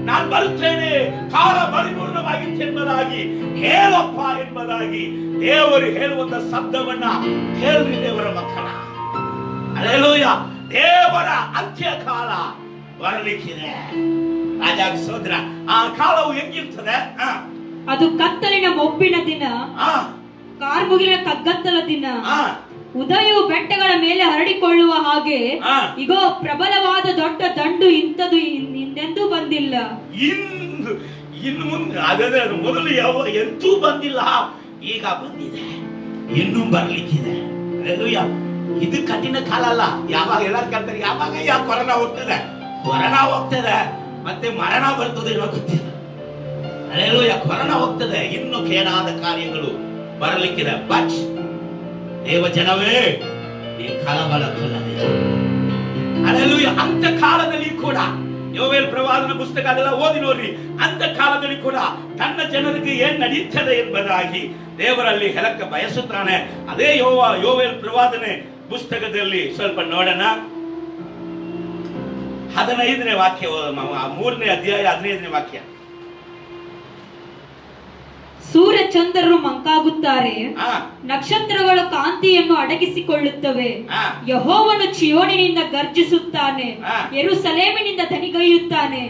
S2: ನಾನು ಬರುತ್ತೇನೆ, ಕಾಲ ಪರಿಪೂರ್ಣವಾಗಿತ್ತು ಎಂಬುದಾಗಿ ಹೇಳಪ್ಪ ಎಂಬುದಾಗಿ ದೇವರು ಹೇಳುವಂತ ಶಬ್ದವನ್ನ ಕೇಳ್ರಿ ದೇವರ ಮಕ್ಕಳ. ಹಲ್ಲೆಲೂಯಾ. ದೇವರ ಅಂತ್ಯಕಾಲ ಬರಲಿಕ್ಕಿದೆ. ರಾಜ ಸೋದರ, ಆ ಕಾಲವು ಹೆಂಗಿರ್ತದೆ?
S3: ಅದು ಕತ್ತಲಿನ ಮೊಬ್ಬಿನ ದಿನ, ಕಾರ್ಮುಗಿಲಿನ ಕಗ್ಗತ್ತಲ ದಿನ. ಉದಯವು ಬೆಟ್ಟಗಳ ಮೇಲೆ ಹರಡಿಕೊಳ್ಳುವ ಹಾಗೆ, ಇಗೋ ಪ್ರಬಲವಾದ ದೊಡ್ಡ ದಂಡು ಇಂಥದ್ದು ಹಿಂದೆಂದೂ ಬಂದಿಲ್ಲ. ಇನ್ನು
S2: ಮುಂದೆ ಅದೇ ಮೊದಲು ಎಂತೂ ಬಂದಿಲ್ಲ, ಈಗ ಬಂದಿದೆ, ಇನ್ನೂ ಬರ್ಲಿಕ್ಕಿದೆ. ಇದು ಕಠಿಣ ಕಾಲ ಅಲ್ಲ. ಯಾವಾಗ ಎಲ್ಲರೂ ಕೇಳ್ತಾರೆ, ಯಾವಾಗ ಕೊರೋನಾ ಹೋಗ್ತದೆ? ಕೊರೋನಾ ಹೋಗ್ತದೆ, ಮತ್ತೆ ಮರಣ ಬರ್ತದೆ ಗೊತ್ತಿಲ್ಲ. ಹಲ್ಲೆಲೂಯಾ. ಕೊರೋನಾ ಹೋಗ್ತದೆ, ಇನ್ನು ಕೇಡಾದ ಕಾರ್ಯಗಳು ಬರಲಿಕ್ಕಿದೆ. ಬಟ್ ದೇವ ಜನವೇ, ಈ ಕಳವಳಗೊಳ್ಳದಿರಿ. ಹಲ್ಲೆಲೂಯಾ. ಅಂತ ಕಾಲದಲ್ಲಿ ಕೂಡ ಯೋವೇಲ್ ಪ್ರವಾದನ ಪುಸ್ತಕ ಅದೆಲ್ಲ ಓದಿ ನೋಡ್ರಿ. ಅಂತ ಕಾಲದಲ್ಲಿ ಕೂಡ ತನ್ನ ಜನರಿಗೆ ಏನ್ ನಡೀತದೆ ಎಂಬುದಾಗಿ ದೇವರಲ್ಲಿ ಹೇಳಕ್ಕ ಬಯಸುತ್ತಾನೆ. ಅದೇ ಯೋವೇಲ್ ಪ್ರವಾದನೆ ಪುಸ್ತಕದಲ್ಲಿ ಸ್ವಲ್ಪ ನೋಡೋಣ. 15ನೇ ವಾಕ್ಯ, 3ನೇ ಅಧ್ಯಾಯ 15ನೇ ವಾಕ್ಯ.
S3: ಸೂರ್ಯ ಚಂದ್ರರು ಮಂಕಾಗುತ್ತಾರೆ, ನಕ್ಷತ್ರಗಳ ಕಾಂತಿಯನ್ನು ಅಡಗಿಸಿಕೊಳ್ಳುತ್ತವೆ. ಯೆಹೋವನು ಚೀಯೋನಿನಿಂದ ಗರ್ಜಿಸುತ್ತಾನೆ, ಯೆರೂಸಲೇಮಿನಿಂದ ದಣಿಗೈಯುತ್ತಾನೆ.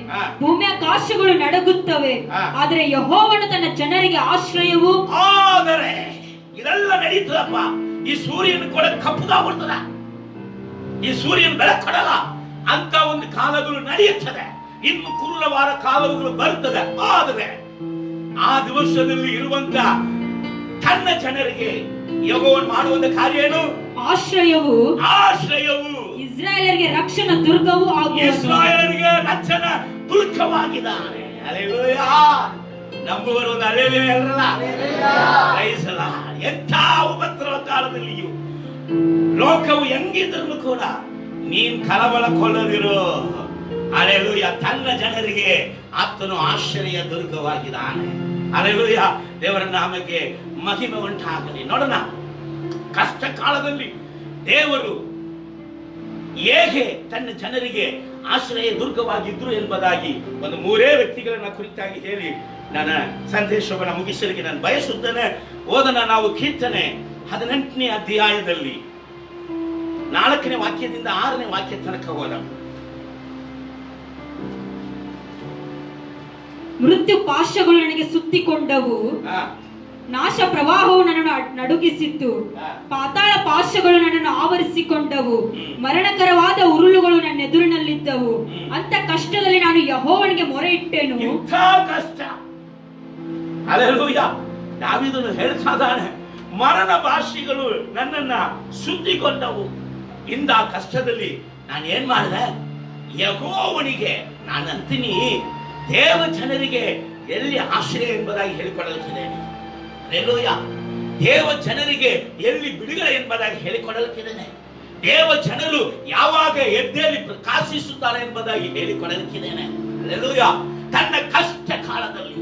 S3: ಭೂಮ್ಯಾಕಾಶಗಳು ನಡುಗುತ್ತವೆ, ಆದರೆ ಯೆಹೋವನು ತನ್ನ ಜನರಿಗೆ ಆಶ್ರಯವು.
S2: ಆದರೆ ಇದೆಲ್ಲ ನಡೀತದಪ್ಪ. ಈ ಸೂರ್ಯನ ಕೂಡ ಕಪ್ಪುಗಾಗ್ಬಿಡ್ತದ, ಈ ಸೂರ್ಯನ ಬೆಳಕು ಕೊಡಲ್ಲ ಅಂತ ಒಂದು ಕಾಲಗಳು ನಡೆಯುತ್ತದೆ. ಇನ್ನು ಕುರುಳವಾದ ಕಾಲಗಳು ಬರುತ್ತದೆ. ಆದರೆ ಆ ದಿವಸದಲ್ಲಿ ಇರುವಂತ ತನ್ನ ಜನರಿಗೆ ಯೆಹೋವನು ಮಾಡುವಂತ ಕಾರ್ಯ ಏನು?
S3: ಆಶ್ರಯವು.
S2: ಆಶ್ರಯವು.
S3: ಇಸ್ರಾಯೇಲರಿಗೆ ರಕ್ಷಣಾ ದುರ್ಗವೂ ಆಗುವುದು.
S2: ಇಸ್ರಾಯೇಲರಿಗೆ ರಕ್ಷಣಾ ದುರ್ಗವಾಗಿದ್ದಾನೆ. ಹಲ್ಲೆಲೂಯಾ. ನಂಬುವರು ಒಂದು ಹಲ್ಲೆಲೂಯಾ ಹೇಳಲ್ಲ. Praise the Lord. ಎಂಥ ಉಪದ್ರವ ಕಾಲದಲ್ಲಿಯೂ ಲೋಕವು ಹೆಂಗಿದ್ರು ಕೂಡ ನೀನ್ ಕಳವಳಗೊಳ್ಳದಿರು. ಹಲ್ಲೆಲೂಯಾ. ತನ್ನ ಜನರಿಗೆ ಆತನು ಆಶ್ರಯ ದುರ್ಗವಾಗಿದ್ದಾನೆ. ಹಲ್ಲೆಲೂಯಾ. ದೇವರ ನಾಮಕ್ಕೆ ಮಹಿಮೆ ಉಂಟಾಗಲಿ. ನೋಡೋಣ, ಕಷ್ಟ ಕಾಲದಲ್ಲಿ ದೇವರು ಹೇಗೆ ತನ್ನ ಜನರಿಗೆ ಆಶ್ರಯ ದುರ್ಗವಾಗಿದ್ರು ಎಂಬುದಾಗಿ ಒಂದು 3 ವ್ಯಕ್ತಿಗಳನ್ನ ಕುರಿತಾಗಿ ಹೇಳಿ ನನ್ನ ಸಂದೇಶವನ್ನು ಮುಗಿಸಲಿಕ್ಕೆ ನಾನು ಬಯಸುತ್ತೇನೆ. ಓದನ ನಾವು ಕೀರ್ತನೆ 18ನೇ ಅಧ್ಯಾಯದಲ್ಲಿ 4ನೇ ವಾಕ್ಯದಿಂದ 6ನೇ ವಾಕ್ಯ ತನಕ ಹೋದ.
S3: ಮೃತ್ಯು ಪಾಶಗಳು ನನಗೆ ಸುತ್ತಿಕೊಂಡವು, ನಾಶ ಪ್ರವಾಹವು ನನ್ನನ್ನು ನಡುಗಿಸಿತ್ತು, ಪಾತಾಳ ಪಾಶಗಳು ನನ್ನನ್ನು ಆವರಿಸಿಕೊಂಡವು, ಮರಣಕರವಾದ ಉರುಳುಗಳು ನನ್ನ ಎದುರಿನಲ್ಲಿದ್ದವು. ಅಂತ ಕಷ್ಟದಲ್ಲಿ ನಾನು ಯೆಹೋವನಿಗೆ ಮೊರೆ ಇಟ್ಟೆನು.
S2: ಇಂಥ ಕಷ್ಟ, ಹಲ್ಲೆಲೂಯಾ, ದಾವೀದನು ಹೇಳ್ತಾನೆ, ಮರಣ ಭಾಷೆಗಳು ನನ್ನನ್ನ ಸುತ್ತಿಕೊಂಡವು. ಇಂದ ಕಷ್ಟದಲ್ಲಿ ನಾನು ಏನ್ ಮಾಡಿದೆ? ಯೆಹೋವನಿಗೆ ನಾನು ಅಂತೀನಿ, ದೇವ ಜನರಿಗೆ ಎಲ್ಲಿ ಆಶ್ರಯ ಎಂಬುದಾಗಿ ಹೇಳಿಕೊಡಲಿಕ್ಕಿದ್ದೇನೆ. ಹಲ್ಲೆಲೂಯಾ, ದೇವ ಜನರಿಗೆ ಎಲ್ಲಿ ಬಿಡುಗಡೆ ಎಂಬುದಾಗಿ ಹೇಳಿಕೊಡಲಿಕ್ಕಿದ್ದೇನೆ. ದೇವ ಜನರು ಯಾವಾಗ ಎದ್ದೇಳಿ ಪ್ರಕಾಶಿಸುತ್ತಾರೆ ಎಂಬುದಾಗಿ ಹೇಳಿಕೊಡಲಿಕ್ಕಿದ್ದೇನೆ. ಹಲ್ಲೆಲೂಯಾ, ತನ್ನ ಕಷ್ಟ ಕಾಲದಲ್ಲಿ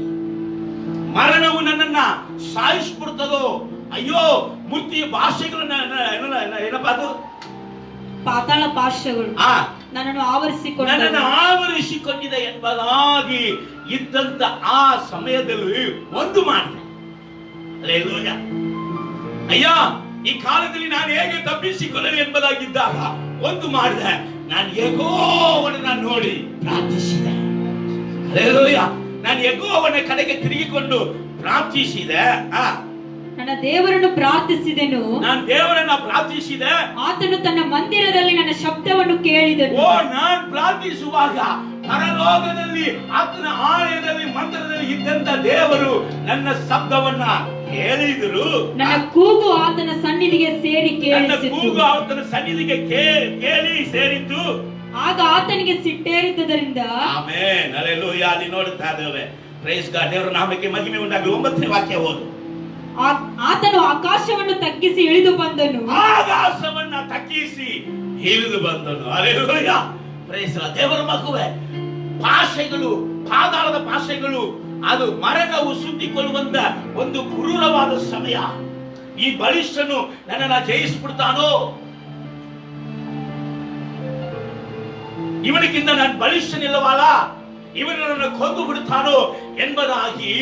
S2: ಮರಣವು ನನ್ನನ್ನ ಸಾಯಿಸ್ಬಿಡ್ತದೋ, ಅಯ್ಯೋ ಮುತ್ತಿಯ ಭಾಷೆಗಳು ಏನಪ್ಪ ಅದು,
S3: ಪಾತಾಳ ಪಾಶಗಳು ನನ್ನನ್ನು
S2: ಆವರಿಸಿಕೊಂಡಿದೆ ಎಂಬುದಾಗಿ ಇದ್ದಂತ ಆ ಸಮಯದಲ್ಲಿ ಒಂದು ಮಾಡಿದೆ. ಹಲ್ಲೆಲೂಯಾ, ಅಯ್ಯ ಈ ಕಾಲದಲ್ಲಿ ನಾನು ಹೇಗೆ ತಪ್ಪಿಸಿಕೊಳ್ಳಲಿ ಎಂಬುದಾಗಿದ್ದಾಗ ಒಂದು ಮಾಡಿದೆ, ನಾನು ಯೆಹೋವನನ್ನ ನೋಡಿ ಪ್ರಾರ್ಥಿಸಿದೆ. ಹಲ್ಲೆಲೂಯಾ, ನಾನು ಯೆಹೋವನ ಕಡೆಗೆ ತಿರುಗಿಕೊಂಡು ಪ್ರಾರ್ಥಿಸಿದೆ.
S3: ನನ್ನ ದೇವರನ್ನು ಪ್ರಾರ್ಥಿಸಿದೆನು,
S2: ನಾನು ದೇವರನ್ನ ಪ್ರಾರ್ಥಿಸಿದೆ.
S3: ಆತನು ತನ್ನ ಮಂದಿರದಲ್ಲಿ ನನ್ನ ಶಬ್ದವನ್ನು ಕೇಳಿದನು.
S2: ನಾನು ಪ್ರಾರ್ಥಿಸುವಾಗ ಪರಲೋಕದಲ್ಲಿ ಆತನ ಆಲಯದಲ್ಲಿ ಮಂದಿರದಲ್ಲಿ ಇದ್ದಂತ ದೇವರು ನನ್ನ ಶಬ್ದವನ್ನ ಕೇಳಿದರು.
S3: ನನ್ನ ಕೂಗು ಆತನ ಸನ್ನಿಧಿಗೆ ಸೇರಿ
S2: ಕೇಳಿ ಸೇರಿತು.
S3: ಆಗ ಆತನಿಗೆ ಸಿಟ್ಟೇರಿದ್ದರಿಂದ
S2: ಆಮೆನ್, ಹಲ್ಲೆಲೂಯಾ. ಅಲ್ಲಿ ನೋಡುತ್ತಾ ಇದ್ದೇವೆ. ಪ್ರೈಸ್ ಗಾಡ್, ದೇವರ ನಾಮಕ್ಕೆ ಮಹಿಮೆ ಉಂಟಾಗಲಿ. 9ನೇ ವಾಕ್ಯ ಓದು.
S3: ಆತನು ಆಕಾಶವನ್ನು ತಗ್ಗಿಸಿ ಇಳಿದು ಬಂದನು.
S2: ಆಕಾಶವನ್ನ ತಗ್ಗಿಸಿ ಇಳಿದು ಬಂದನು. Hallelujah, praise God. ದೇವರ ಮಗುವೆ, ಭಾಷೆಗಳು, ಪಾತಾಳದ ಭಾಷೆಗಳು, ಅದು ಮರಣವು ಸುತ್ತಿಕೊಳ್ಳುವಂತ ಒಂದು ಕ್ರೂರವಾದ ಸಮಯ. ಈ ಬಲಿಷ್ಠನು ನನ್ನನ್ನ ಜಯಿಸ್ಬಿಡ್ತಾನೋ, ಇವನಿಗಿಂತ ನಾನು ಬಲಿಷ್ಠನಿಲ್ಲವಲ್ಲ, ಇವನು ನನ್ನ ಕೊಂದು ಬಿಡುತ್ತಾನೋ ಎಂಬುದಾಗಿ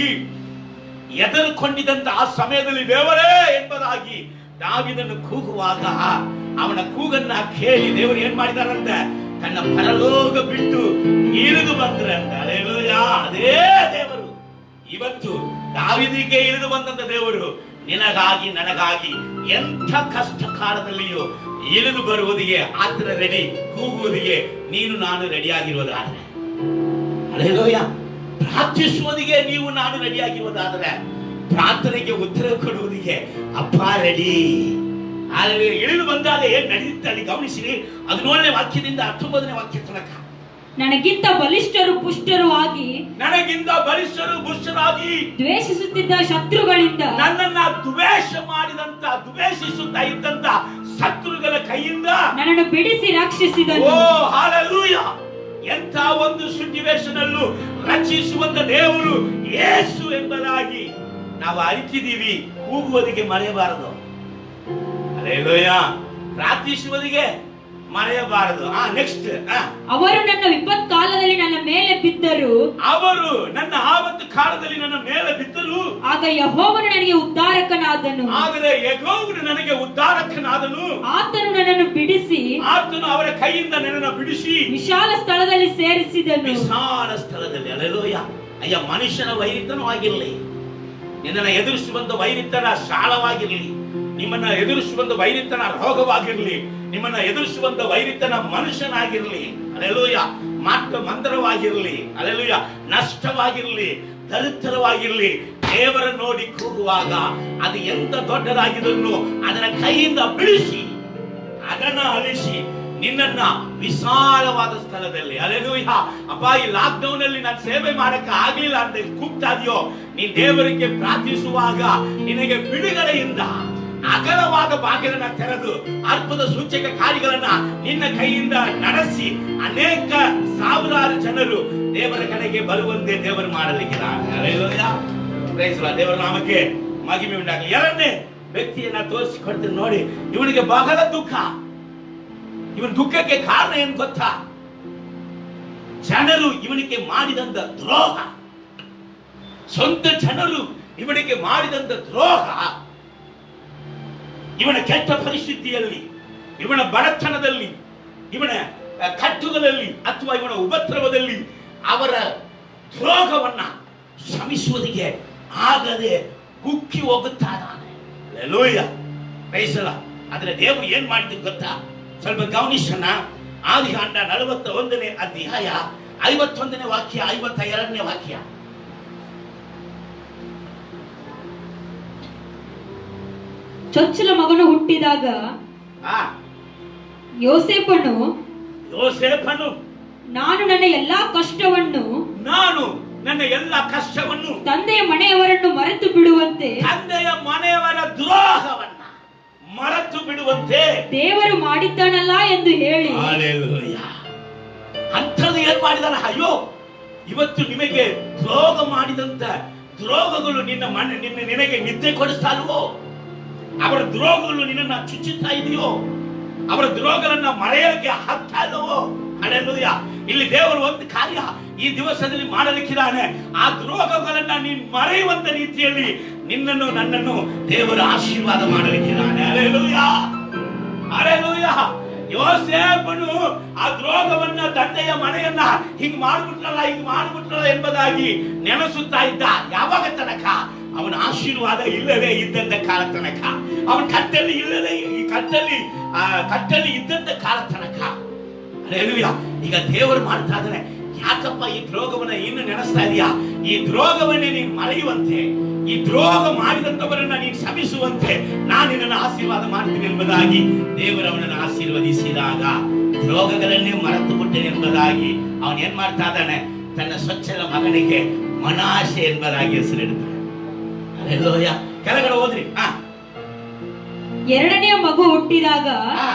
S2: ಎದುರುಕೊಂಡಿದ್ದಂತ ಆ ಸಮಯದಲ್ಲಿ ದೇವರೇ ಎಂಬುದಾಗಿ ದಾವೀದನು ಕೂಗುವಾಗ ಅವನ ಕೂಗನ್ನ ಕೇಳಿ ದೇವರು ಏನ್ ಮಾಡಿದಾರಂತೆ? ತನ್ನ ಪರಲೋಕ ಬಿಟ್ಟು ಇಳಿದು ಬಂದ್ರಂತೆ. ಹಲ್ಲೆಲೂಯಾ, ಅದೇ ದೇವರು ಇವತ್ತು ದಾವೀದನಿಗೆ ಇಳಿದು ಬಂದಂತ ದೇವರು ನಿನಗಾಗಿ ನನಗಾಗಿ ಎಂಥ ಕಷ್ಟ ಕಾಲದಲ್ಲಿಯೂ ಇಳಿದು ಬರುವುದಿಗೆ ಆತನ ರೆಡಿ, ಕೂಗುವುದಿಗೆ ನೀನು ನಾನು ರೆಡಿಯಾಗಿರುವುದಾದ್ರೆ, ಹಲ್ಲೆಲೂಯಾ, ಪ್ರಾರ್ಥಿಸುವುದಿಗೆ ನೀವು ನಾನು ರೆಡಿಯಾಗಿರುವುದಾದ್ರೆ, ಪ್ರಾರ್ಥನೆಗೆ ಉತ್ತರ ಕೊಡುವುದಿಗೆ ಅಪ್ಪ ರೆಡಿ. ಇಳಿದು ಬಂದಾಗ ಏನ್ ನಡೆಯುತ್ತೆ ಅಲ್ಲಿ ಗಮನಿಸಿರಿ. 17ನೇ ವಾಕ್ಯದಿಂದ 19ನೇ ವಾಕ್ಯ ತನಕ.
S3: ನನಗಿಂತ ಬಲಿಷ್ಠರು ಪುಷ್ಟರು ಆಗಿ ದ್ವೇಷಿಸುತ್ತಿದ್ದ ಶತ್ರುಗಳಿಂದ,
S2: ನನ್ನನ್ನ ದ್ವೇಷಿಸುತ್ತಾ ಇದ್ದಂತ ಶತ್ರುಗಳ ಕೈಯಿಂದ
S3: ನನ್ನನ್ನು ಬಿಡಿಸಿ ರಕ್ಷಿಸಿದನು.
S2: ಓ ಹಲ್ಲೆಲೂಯಾ, ಎಂಥ ಒಂದು ಸಿಚುವೇಶನ್ ಅಲ್ಲೂ ರಕ್ಷಿಸುವಂತ ದೇವರು ಯೇಸು ಎಂಬುದಾಗಿ ನಾವು ಅರಿತಿದ್ದೀವಿ. ಕೂಗುವುದಕ್ಕೆ ಮರೆಯಬಾರದು. ಹಲ್ಲೆಲೂಯಾ, ಪ್ರಾರ್ಥಿಸುವುದಕ್ಕೆ ಮರೆಯಬಾರದು. ನೆಕ್ಸ್ಟ್,
S3: ಅವರು ನನ್ನ ವಿಪತ್ ಕಾಲದಲ್ಲಿ ನನ್ನ ಮೇಲೆ ಬಿದ್ದರು,
S2: ಅವರು ನನ್ನ ಆಪತ್ತು ಕಾಲದಲ್ಲಿ ನನ್ನ ಮೇಲೆ ಬಿದ್ದರು.
S3: ಆಗ ಯೆಹೋವನು ನನಗೆ ಉದ್ಧಾರಕನಾದನು.
S2: ಆದರೆ ಯೆಹೋವನು ನನಗೆ ಉದ್ಧಾರಕನಾದನು.
S3: ಆತನು ನನ್ನನ್ನು ಬಿಡಿಸಿ,
S2: ಆತನು ಅವರ ಕೈಯಿಂದ ನನ್ನನ್ನು ಬಿಡಿಸಿ
S3: ವಿಶಾಲ ಸ್ಥಳದಲ್ಲಿ ಸೇರಿಸಿದನು.
S2: ವಿಶಾಲ ಸ್ಥಳದಲ್ಲಿ. ಹಲ್ಲೆಲೂಯಾ. ಅಯ್ಯ, ಮನುಷ್ಯನ ವೈರಿತನವಾಗಿರಲಿ, ನಿನ್ನನ್ನು ಎದುರಿಸುವಂತ ವೈರಿತನ ಶಾಳವಾಗಿರಲಿ, ನಿಮ್ಮನ್ನ ಎದುರಿಸುವಂತ ವೈರಿತನ ರೋಗವಾಗಿರಲಿ, ನಿಮ್ಮನ್ನ ಎದುರಿಸುವಂತ ವೈರಿತನ ಮನುಷ್ಯನಾಗಿರಲಿ, ಹಲ್ಲೆಲೂಯಾ, ಮಾಟ ಮಂತ್ರವಾಗಿರಲಿ, ಹಲ್ಲೆಲೂಯಾ, ನಷ್ಟವಾಗಿರಲಿ, ದರಿದ್ರವಾಗಿರಲಿ, ದೇವರ ನೋಡಿ ಕೂಗುವಾಗ ಅದು ಎಂತ ದೊಡ್ಡದಾಗಿದ್ರು ಅದರ ಕೈಯಿಂದ ಬಿಡಿಸಿ, ಅದನ್ನ ಅಳಿಸಿ ನಿನ್ನನ್ನ ವಿಶಾಲವಾದ ಸ್ಥಳದಲ್ಲಿ, ಹಲ್ಲೆಲೂಯಾ. ಅಪ್ಪ, ಈ ಲಾಕ್ ಡೌನ್ ಅಲ್ಲಿ ನಾನು ಸೇವೆ ಮಾಡಕ್ಕೆ ಆಗ್ಲಿಲ್ಲ ಅಂತ ಕೂಗ್ತಾ ಇದೆಯೋ, ನೀ ದೇವರಿಗೆ ಪ್ರಾರ್ಥಿಸುವಾಗ ನಿನಗೆ ಬಿಡುಗಡೆಯಿಂದ ಅಗಲವಾದ ಬಾಗಿಲನ್ನ ತೆರೆದು ಅದ್ಭುತ ಸೂಚಕ ಕಾರ್ಯಗಳನ್ನ ನಿನ್ನ ಕೈಯಿಂದ ನಡೆಸಿ ಅನೇಕ ಸಾವಿರಾರು ಜನರು ದೇವರ ಕಡೆಗೆ ಬರುವಂತೆ ದೇವರು ಮಾಡಲಿಕ್ಕಿದ್ದಾರೆ. Hallelujah, praise the Lord. ದೇವರ ನಾಮಕ್ಕೆ ಮಹಿಮೆ ಉಂಟಾಗಲಿ. ಎರಡನೇ ವ್ಯಕ್ತಿಯನ್ನ ತೋರಿಸಿಕೊಡ್ತೀನಿ ನೋಡಿ. ಇವನಿಗೆ ಬಹಳ ದುಃಖ. ಇವನ್ ದುಃಖಕ್ಕೆ ಕಾರಣ ಏನ್ ಗೊತ್ತಾ? ಜನರು ಇವನಿಗೆ ಮಾಡಿದಂತ ದ್ರೋಹ, ಸ್ವಂತ ಜನರು ಇವನಿಗೆ ಮಾಡಿದಂತ ದ್ರೋಹ, ಇವನ ಕೆಟ್ಟ ಪರಿಸ್ಥಿತಿಯಲ್ಲಿ, ಇವನ ಬಡತನದಲ್ಲಿ, ಇವನ ಕಟ್ಟುಗಳಲ್ಲಿ ಅಥವಾ ಇವನ ಉಪದ್ರವದಲ್ಲಿ ಅವರ ದ್ರೋಹವನ್ನ ಶ್ರಮಿಸುವುದಕ್ಕೆ ಆಗದೆ ಕುಕ್ಕಿ ಹೋಗುತ್ತಾನೆ. Hallelujah, praise the Lord. ಆದ್ರೆ ದೇವರು ಏನ್ ಮಾಡಿದ್ರು ಗೊತ್ತಾ? ಸ್ವಲ್ಪ ಗಮನಿಸೋಣ. ಆದಿಕಾಂಡ 41ನೇ ಅಧ್ಯಾಯ 51ನೇ ವಾಕ್ಯ, 52ನೇ ವಾಕ್ಯ.
S3: ಚೊಚ್ಚಲ ಮಗನು ಹುಟ್ಟಿದಾಗ ಯೋಸೇಫನು ನಾನು ನನ್ನ ಎಲ್ಲಾ ಕಷ್ಟವನ್ನು ತಂದೆಯ ಮನೆಯವರನ್ನು ಮರೆತು ಬಿಡುವಂತೆ,
S2: ತಂದೆಯ ಮನೆಯವರ ದ್ರೋಹವನ್ನ ಮರೆತು ಬಿಡುವಂತೆ
S3: ದೇವರು ಮಾಡಿದ್ದಾನಲ್ಲ ಎಂದು ಹೇಳಿ.
S2: ಹಲ್ಲೆಲೂಯಾ. ಅಂಥದ್ದು ಏನ್ ಮಾಡಿದಾನ? ಅಯ್ಯೋ, ಇವತ್ತು ನಿಮಗೆ ದ್ರೋಹ ಮಾಡಿದಂತ ದ್ರೋಹಗಳು ನಿನಗೆ ನಿದ್ದೆ ಕೊಡಿಸ್ತಾ ಇಲ್ವೋ? ಅವರ ದ್ರೋಹಗಳು ನಿನ್ನನ್ನ ಚುಚ್ಚುತ್ತಾ ಇದೆಯೋ? ಅವರ ದ್ರೋಹಗಳನ್ನ ಮರೆಯಲಿಕ್ಕೆ ಹಾಕ್ತಾ ಇಲ್ಲವೋ? ಹಲ್ಲೆಲೂಯಾ. ಇಲ್ಲಿ ದೇವರು ಒಂದು ಕಾರ್ಯ ಈ ದಿವಸದಲ್ಲಿ ಮಾಡಲಿಕ್ಕಿದ್ದಾನೆ. ಆ ದ್ರೋಹಗಳನ್ನ ನೀನು ಮರೆಯುವಂತ ರೀತಿಯಲ್ಲಿ ನಿನ್ನನ್ನು ನನ್ನನ್ನು ದೇವರು ಆಶೀರ್ವಾದ ಮಾಡಲಿಕ್ಕಿದ್ದಾನೆ. Hallelujah, hallelujah. ಯೋಸೇಫನು ಆ ದ್ರೋಹವನ್ನ, ತಂದೆಯ ಮನೆಯನ್ನ ಹಿಂಗ್ ಮಾಡ್ಬಿಟ್ರಲ್ಲ ಎಂಬುದಾಗಿ ನೆನೆಸುತ್ತಾ ಇದ್ದ. ಯಾವಾಗ ತನಕ? ಅವನ ಆಶೀರ್ವಾದ ಇಲ್ಲದೆ ಇದ್ದಂತ ಕಾಲ ತನಕ, ಅವನ ಕಟ್ಟಲ್ಲಿ ಇದ್ದಂತ ಕಾಲ ತನಕ. ಹಲ್ಲೆಲೂಯಾ. ಈಗ ದೇವರು ಮಾಡ್ತಾ ಇದ್ದಾನೆ. ಯಾಕಪ್ಪ ಈ ದ್ರೋಹವನ್ನ ಇನ್ನು ನೆನೆಸ್ತಾ ಇದೀಯಾ? ಈ ದ್ರೋಹವನ್ನೇ ನೀನು ಮರೆಯುವಂತೆ, ಈ ದ್ರೋಹ ಮಾಡಿದಂತವರನ್ನ ನೀನು ಶ್ರಮಿಸುವಂತೆ ನಾನು ನಿನ್ನನ್ನು ಆಶೀರ್ವಾದ ಮಾಡ್ತೀನಿ ಎಂಬುದಾಗಿ ದೇವರು ಅವನನ್ನು ಆಶೀರ್ವದಿಸಿದಾಗ ದ್ರೋಹಗಳನ್ನೇ ಮರೆತು ಬಿಟ್ಟೆ ಎಂಬುದಾಗಿ ಅವನ್ ಏನ್ ಮಾಡ್ತಾ ಇದ್ದಾನೆ? ತನ್ನ ಸ್ವಚ್ಛಲ ಮಗನಿಗೆ ಮನಾಶೆ ಎಂಬುದಾಗಿ ಹೆಸರಿಡ್ತಾನೆ. ಹಲ್ಲೆಲೂಯಾ. ಕೆಳಗಡೆ ಹೋದ್ರಿ.
S3: ಎರಡನೆಯ ಮಗು ಹುಟ್ಟಿದಾಗ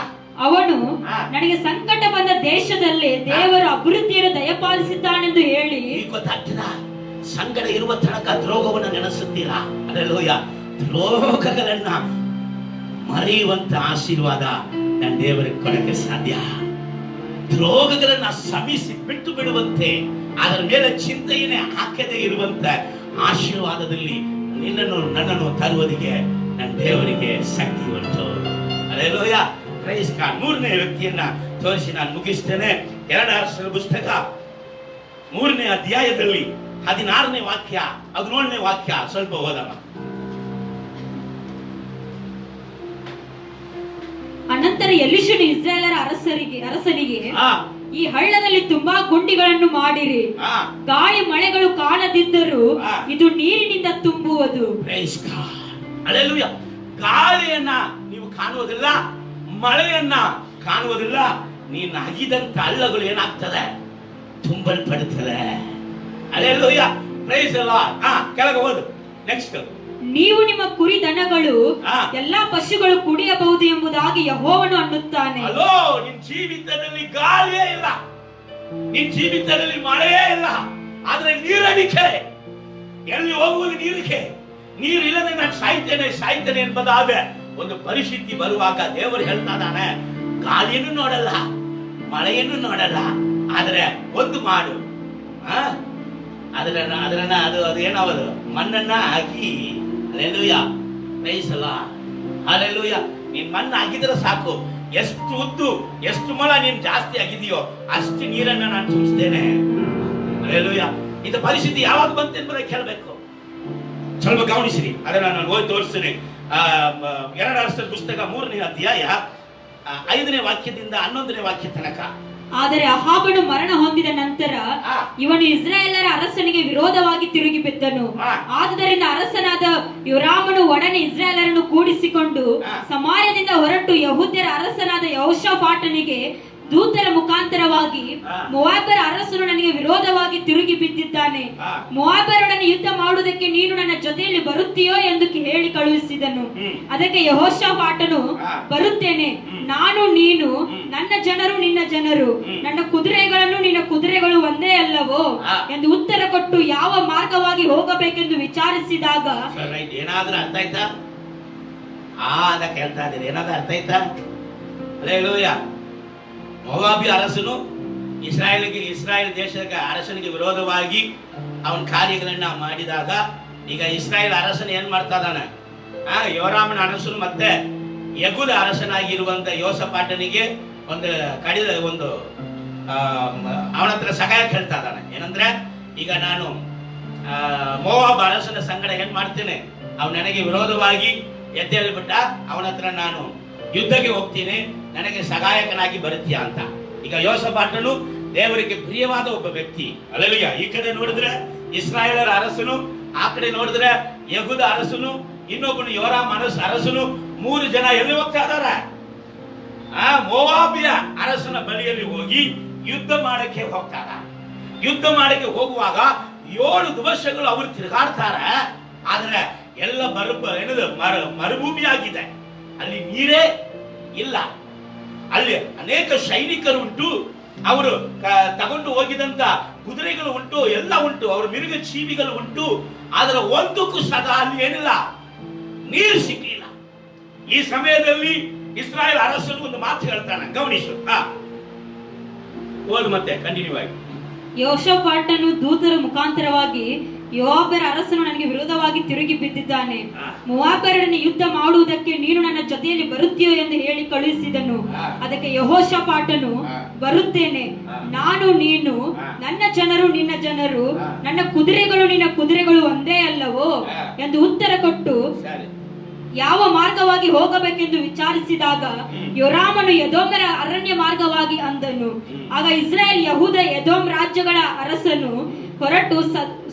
S3: ಅವನು ನನಗೆ ಸಂಕಟ ಬಂದ ದೇಶದಲ್ಲಿ ದೇವರು ಅಭಿವೃದ್ಧಿಯನ್ನು ದಯಪಾಲಿಸಿದ್ದಾನೆಂದು ಹೇಳಿ.
S2: ಗೊತ್ತಾಗ್ತದ? ಸಂಕಟ ಇರುವ ತನಕ ದ್ರೋಹವನ್ನು ನೆನೆಸುತ್ತೀರಾ? ಹಲ್ಲೆಲೂಯಾ. ದ್ರೋಹಗಳನ್ನ ಮರೆಯುವಂತ ಆಶೀರ್ವಾದ ನನ್ನ ದೇವರಿಗೆ ಕೊಡಕ್ಕೆ ಸಾಧ್ಯ. ದ್ರೋಹಗಳನ್ನ ಶ್ರಮಿಸಿ ಬಿಟ್ಟು ಬಿಡುವಂತೆ, ಅದರ ಮೇಲೆ ಚಿಂತೆಯನ್ನೇ ಹಾಕದೇ ಇರುವಂತ ಆಶೀರ್ವಾದದಲ್ಲಿ ನಿನ್ನನ್ನು ನನ್ನನ್ನು ತರುವುದಕ್ಕೆ ನನ್ನ ದೇವರಿಗೆ ಶಕ್ತಿ ಉಂಟು. Hallelujah, praise God. ಮೂರನೇ ವ್ಯಕ್ತಿಯನ್ನ ತೋರಿಸಿ ನಾನು ಮುಗಿಸ್ತೇನೆ. 2 ಅರಸರ ಪುಸ್ತಕ 3ನೇ ಅಧ್ಯಾಯದಲ್ಲಿ 16ನೇ ವಾಕ್ಯ 17ನೇ ವಾಕ್ಯ ಸ್ವಲ್ಪ ಓದಮ್ಮ.
S3: ಅನಂತರ ಎಲೀಷನು ಇಸ್ರಾಯೇಲರ ಅರಸನಿಗೆ ಈ ಹಳ್ಳದಲ್ಲಿ ತುಂಬಾ ಗುಂಡಿಗಳನ್ನು ಮಾಡಿರಿ, ಗಾಳಿ ಮಳೆಗಳು ಕಾಣದಿದ್ದರೂ ಇದು ನೀರಿನಿಂದ ತುಂಬುವುದು.
S2: ಹಲ್ಲೆಲೂಯಾ. ಗಾಳಿಯನ್ನ ನೀವು ಕಾಣುವುದಿಲ್ಲ, ಮಳೆಯನ್ನ ಕಾಣುವುದಿಲ್ಲ, ನೀನು ಅಗಿದಂತ ಹಳ್ಳಗಳು ಏನಾಗ್ತದೆ? ತುಂಬಲ್ಪಡುತ್ತದೆ. Hallelujah, praise the Lord. ಕೆಳಗೆ ಓದು. ನೆಕ್ಸ್ಟ್.
S3: ನೀವು ನಿಮ್ಮ ಕುರಿ ದನಗಳು ಎಲ್ಲಾ ಪಶುಗಳು ಕುಡಿಯಬಹುದು ಎಂಬುದಾಗಿ ಯೆಹೋವನು ಅನ್ನುತ್ತಾನೆ.
S2: ಅಲೋ, ನಿನ್ ಜೀವಿತದಲ್ಲಿ ಗಾಳಿಯೇ ಇಲ್ಲ, ನಿನ್ ಜೀವಿತದಲ್ಲಿ ಮಳೆಯೇ ಇಲ್ಲ, ಆದ್ರೆ ನೀರಡಿಕೆ. ಎಲ್ಲಿ ಹೋಗುವುದು ನೀರಿಕೆ? ನೀರಿಲ್ಲದೆ ನಾನು ಸಾಯ್ತೇನೆ ಎಂಬುದಾದ ಒಂದು ಪರಿಸ್ಥಿತಿ ಬರುವಾಗ ದೇವರು ಹೇಳ್ತಾ ಇದ್ದಾನೆ, ಗಾಳಿಯನ್ನು ನೋಡಲ್ಲ, ಮಳೆಯನ್ನು ನೋಡಲ್ಲ, ಆದ್ರೆ ಒಂದು ಮಾಡು, ಅದು ಏನವದು ಮಣ್ಣನ್ನ ಹಾಕಿ. Hallelujah, praise the Lord. Hallelujah. ನೀನ್ ಮಣ್ಣು ಹಾಕಿದ್ರೆ ಸಾಕು, ಎಷ್ಟು ಉದ್ದು ಎಷ್ಟು ಮೊಳ ನೀನ್ ಜಾಸ್ತಿ ಆಗಿದೆಯೋ ಅಷ್ಟು ನೀರನ್ನ ನಾನು ತುಂಬಿಸ್ತೇನೆ. ಹಲ್ಲೆಲೂಯಾ. ಇದು ಪರಿಸ್ಥಿತಿ ಯಾವಾಗ ಬಂತು ಎಂಬುದಕ್ಕೆ ಕೇಳಬೇಕು. ಸ್ವಲ್ಪ ಗಮನಿಸಿರಿ, ಅದನ್ನ ನಾನು ಓದಿ ತೋರಿಸ್ತೇನೆ. 2 ಅರಸರ ಪುಸ್ತಕ 3ನೇ ಅಧ್ಯಾಯ 5ನೇ ವಾಕ್ಯದಿಂದ 11ನೇ ವಾಕ್ಯ ತನಕ.
S3: ಆದರೆ ಅಹಾಬನು ಮರಣ ಹೊಂದಿದ ನಂತರ ಇವನು ಇಸ್ರಾಯೇಲರ ಅರಸನಿಗೆ ವಿರೋಧವಾಗಿ ತಿರುಗಿ ಬಿದ್ದನು. ಆದುದರಿಂದ ಅರಸನಾದ ಯೋರಾಮನು ಒಡನೆ ಇಸ್ರಾಯೇಲರನ್ನು ಕೂಡಿಸಿಕೊಂಡು ಸಮಾರ್ಯದಿಂದ ಹೊರಟು ಯೆಹೂದ್ಯರ ಅರಸನಾದ ಯೆಹೋಷಾಫಾಟನಿಗೆ ದೂತರ ಮುಖಾಂತರವಾಗಿ, ಮೋವಾಬರ ಅರಸನು ನನಗೆ ವಿರೋಧವಾಗಿ ತಿರುಗಿ ಬಿದ್ದಿದ್ದಾನೆ, ಮೋವಾಬರೊಡನೆ ಯುದ್ಧ ಮಾಡುವುದಕ್ಕೆ ನೀನು ನನ್ನ ಜೊತೆಯಲ್ಲಿ ಬರುತ್ತೀಯೋ ಎಂದು ಹೇಳಿ ಕಳುಹಿಸಿದನು. ಅದಕ್ಕೆ ಯೆಹೋಷಾಫಾಟನು, ಬರುತ್ತೇನೆ, ನಾನು ನೀನು ನನ್ನ ಜನರು ನಿನ್ನ ಜನರು, ನನ್ನ ಕುದುರೆಗಳನ್ನು ನಿನ್ನ ಕುದುರೆಗಳು ಒಂದೇ ಅಲ್ಲವೋ ಎಂದು ಉತ್ತರ ಕೊಟ್ಟು ಯಾವ ಮಾರ್ಗವಾಗಿ ಹೋಗಬೇಕೆಂದು ವಿಚಾರಿಸಿದಾಗ.
S2: ಏನಾದ್ರೂ ಅರ್ಥ ಆಯ್ತಾ? ಕೇಳ್ತಾ ಇದ್ದೀರಿ, ಏನಾದ್ರೂ ಅರ್ಥ ಆಯ್ತಾ? ಹಲ್ಲೆಲೂಯಾ.
S1: ಮೋವಾಬಿ ಅರಸನು ಇಸ್ರಾಯೇಲ್ ದೇಶದ ಅರಸನಿಗೆ ವಿರೋಧವಾಗಿ ಅವನ ಕಾರ್ಯಗಳನ್ನ ಮಾಡಿದಾಗ ಈಗ ಇಸ್ರಾಯೇಲ್ ಅರಸನ ಏನ್ ಮಾಡ್ತಾ ಇದ್ದಾನೆ? ಯೋರಾಮನ ಅರಸನು ಮತ್ತೆ ಯೆಹೂದ ಅರಸನಾಗಿರುವಂತ ಯೋಸಪಾಟನಿಗೆ ಒಂದು ಅವನ ಹತ್ರ ಸಹಾಯ ಕೇಳ್ತಾ ಇದ್ದಾನೆ. ಏನಂದ್ರೆ, ಈಗ ನಾನು ಮೋವಾಬ್ ಅರಸನ ಸಂಗಡ ಏನ್ ಮಾಡ್ತೇನೆ, ಅವ್ನು ನನಗೆ ವಿರೋಧವಾಗಿ ಎದ್ದೇಳ್ಬಿಟ್ಟ, ಅವನ ಹತ್ರ ನಾನು ಯುದ್ಧಕ್ಕೆ ಹೋಗ್ತೀನಿ, ನನಗೆ ಸಹಾಯಕನಾಗಿ ಬರುತ್ತೀಯಾ ಅಂತ. ಈಗ ಯೋಸಪಾಟನು ದೇವರಿಗೆ ಪ್ರಿಯವಾದ ಒಬ್ಬ ವ್ಯಕ್ತಿ. ಅಲ್ಲೆಲೂಯಾ. ಈ ಕಡೆ ನೋಡಿದ್ರೆ ಇಸ್ರಾಯೇಲರ ಅರಸನು, ಆ ಕಡೆ ನೋಡಿದ್ರೆ ಯೆಹೂದ ಅರಸನು, ಇನ್ನೊಬ್ಬನು ಯೋರಾಮ್ ಅರಸನು, 3 ಜನ ಎಲ್ಲಿ ಹೋಗ್ತಾ ಇದಾರೆ? ಮೋವಾಬಿಯ ಅರಸನ ಬಳಿಯಲ್ಲಿ ಹೋಗಿ ಯುದ್ಧ ಮಾಡಕ್ಕೆ ಹೋಗ್ತಾರ. ಯುದ್ಧ ಮಾಡಕ್ಕೆ ಹೋಗುವಾಗ 7 ದಿವಸಗಳು ಅವರು ತಿರುಗಾಡ್ತಾರೆ. ಆದ್ರೆ ಎಲ್ಲ ಮರುಭೂಮಿ ಆಗಿದೆ, ಅಲ್ಲಿ ನೀರೇ ಇಲ್ಲ. ಅಲ್ಲಿ ಅನೇಕ ಸೈನಿಕರು ಉಂಟು, ಅವರು ತಗೊಂಡು ಹೋಗಿದಂತ ಕುದುರೆಗಳು ಉಂಟು, ಎಲ್ಲ ಉಂಟು, ಅವರ ಮಿರುಗ ಜೀವಿಗಳು ಉಂಟು. ಆದ್ರೆ ಒಂದಕ್ಕೂ ಸದಾ ಅಲ್ಲಿ ಏನಿಲ್ಲ, ನೀರು ಸಿಕ್ಕಲಿಲ್ಲ. ಈ ಸಮಯದಲ್ಲಿ ಇಸ್ರಾಯೇಲ್ ಅರಸನು ಒಂದು ಮಾತು ಹೇಳ್ತಾನೆ, ಗಮನಿಸು. ಓದು ಮತ್ತೆ ಕಂಟಿನ್ಯೂ ಆಗಿ.
S3: ಯೋಷಾಫಾಟನು ದೂತರ ಮುಖಾಂತರವಾಗಿ, ಯೋವಾಬರ ಅರಸನು ನನಗೆ ವಿರೋಧವಾಗಿ ತಿರುಗಿ ಬಿದ್ದಿದ್ದಾನೆ, ಮೋವಾಬ್ಯರೊಡನೆ ಯುದ್ಧ ಮಾಡುವುದಕ್ಕೆ ನೀನು ನನ್ನ ಜೊತೆಯಲ್ಲಿ ಬರುತ್ತೀಯೋ ಎಂದು ಹೇಳಿ ಕಳುಹಿಸಿದನು. ಅದಕ್ಕೆ ಯೆಹೋಷಾಫಾಟನು, ಬರುತ್ತೇನೆ, ನಾನು ನೀನು, ನನ್ನ ಜನರು ನಿನ್ನ ಜನರು, ನನ್ನ ಕುದುರೆಗಳು ನಿನ್ನ ಕುದುರೆಗಳು ಒಂದೇ ಅಲ್ಲವೋ ಎಂದು ಉತ್ತರ ಕೊಟ್ಟು ಯಾವ ಮಾರ್ಗವಾಗಿ ಹೋಗಬೇಕೆಂದು ವಿಚಾರಿಸಿದಾಗ ಯೋರಾಮನು ಎದೋಮರ ಅರಣ್ಯ ಮಾರ್ಗವಾಗಿ ಅಂದನು. ಆಗ ಇಸ್ರಾಯೇಲ್ ಯಹೂದ ಎದೋಮ್ ರಾಜ್ಯಗಳ ಅರಸನು ಹೊರಟು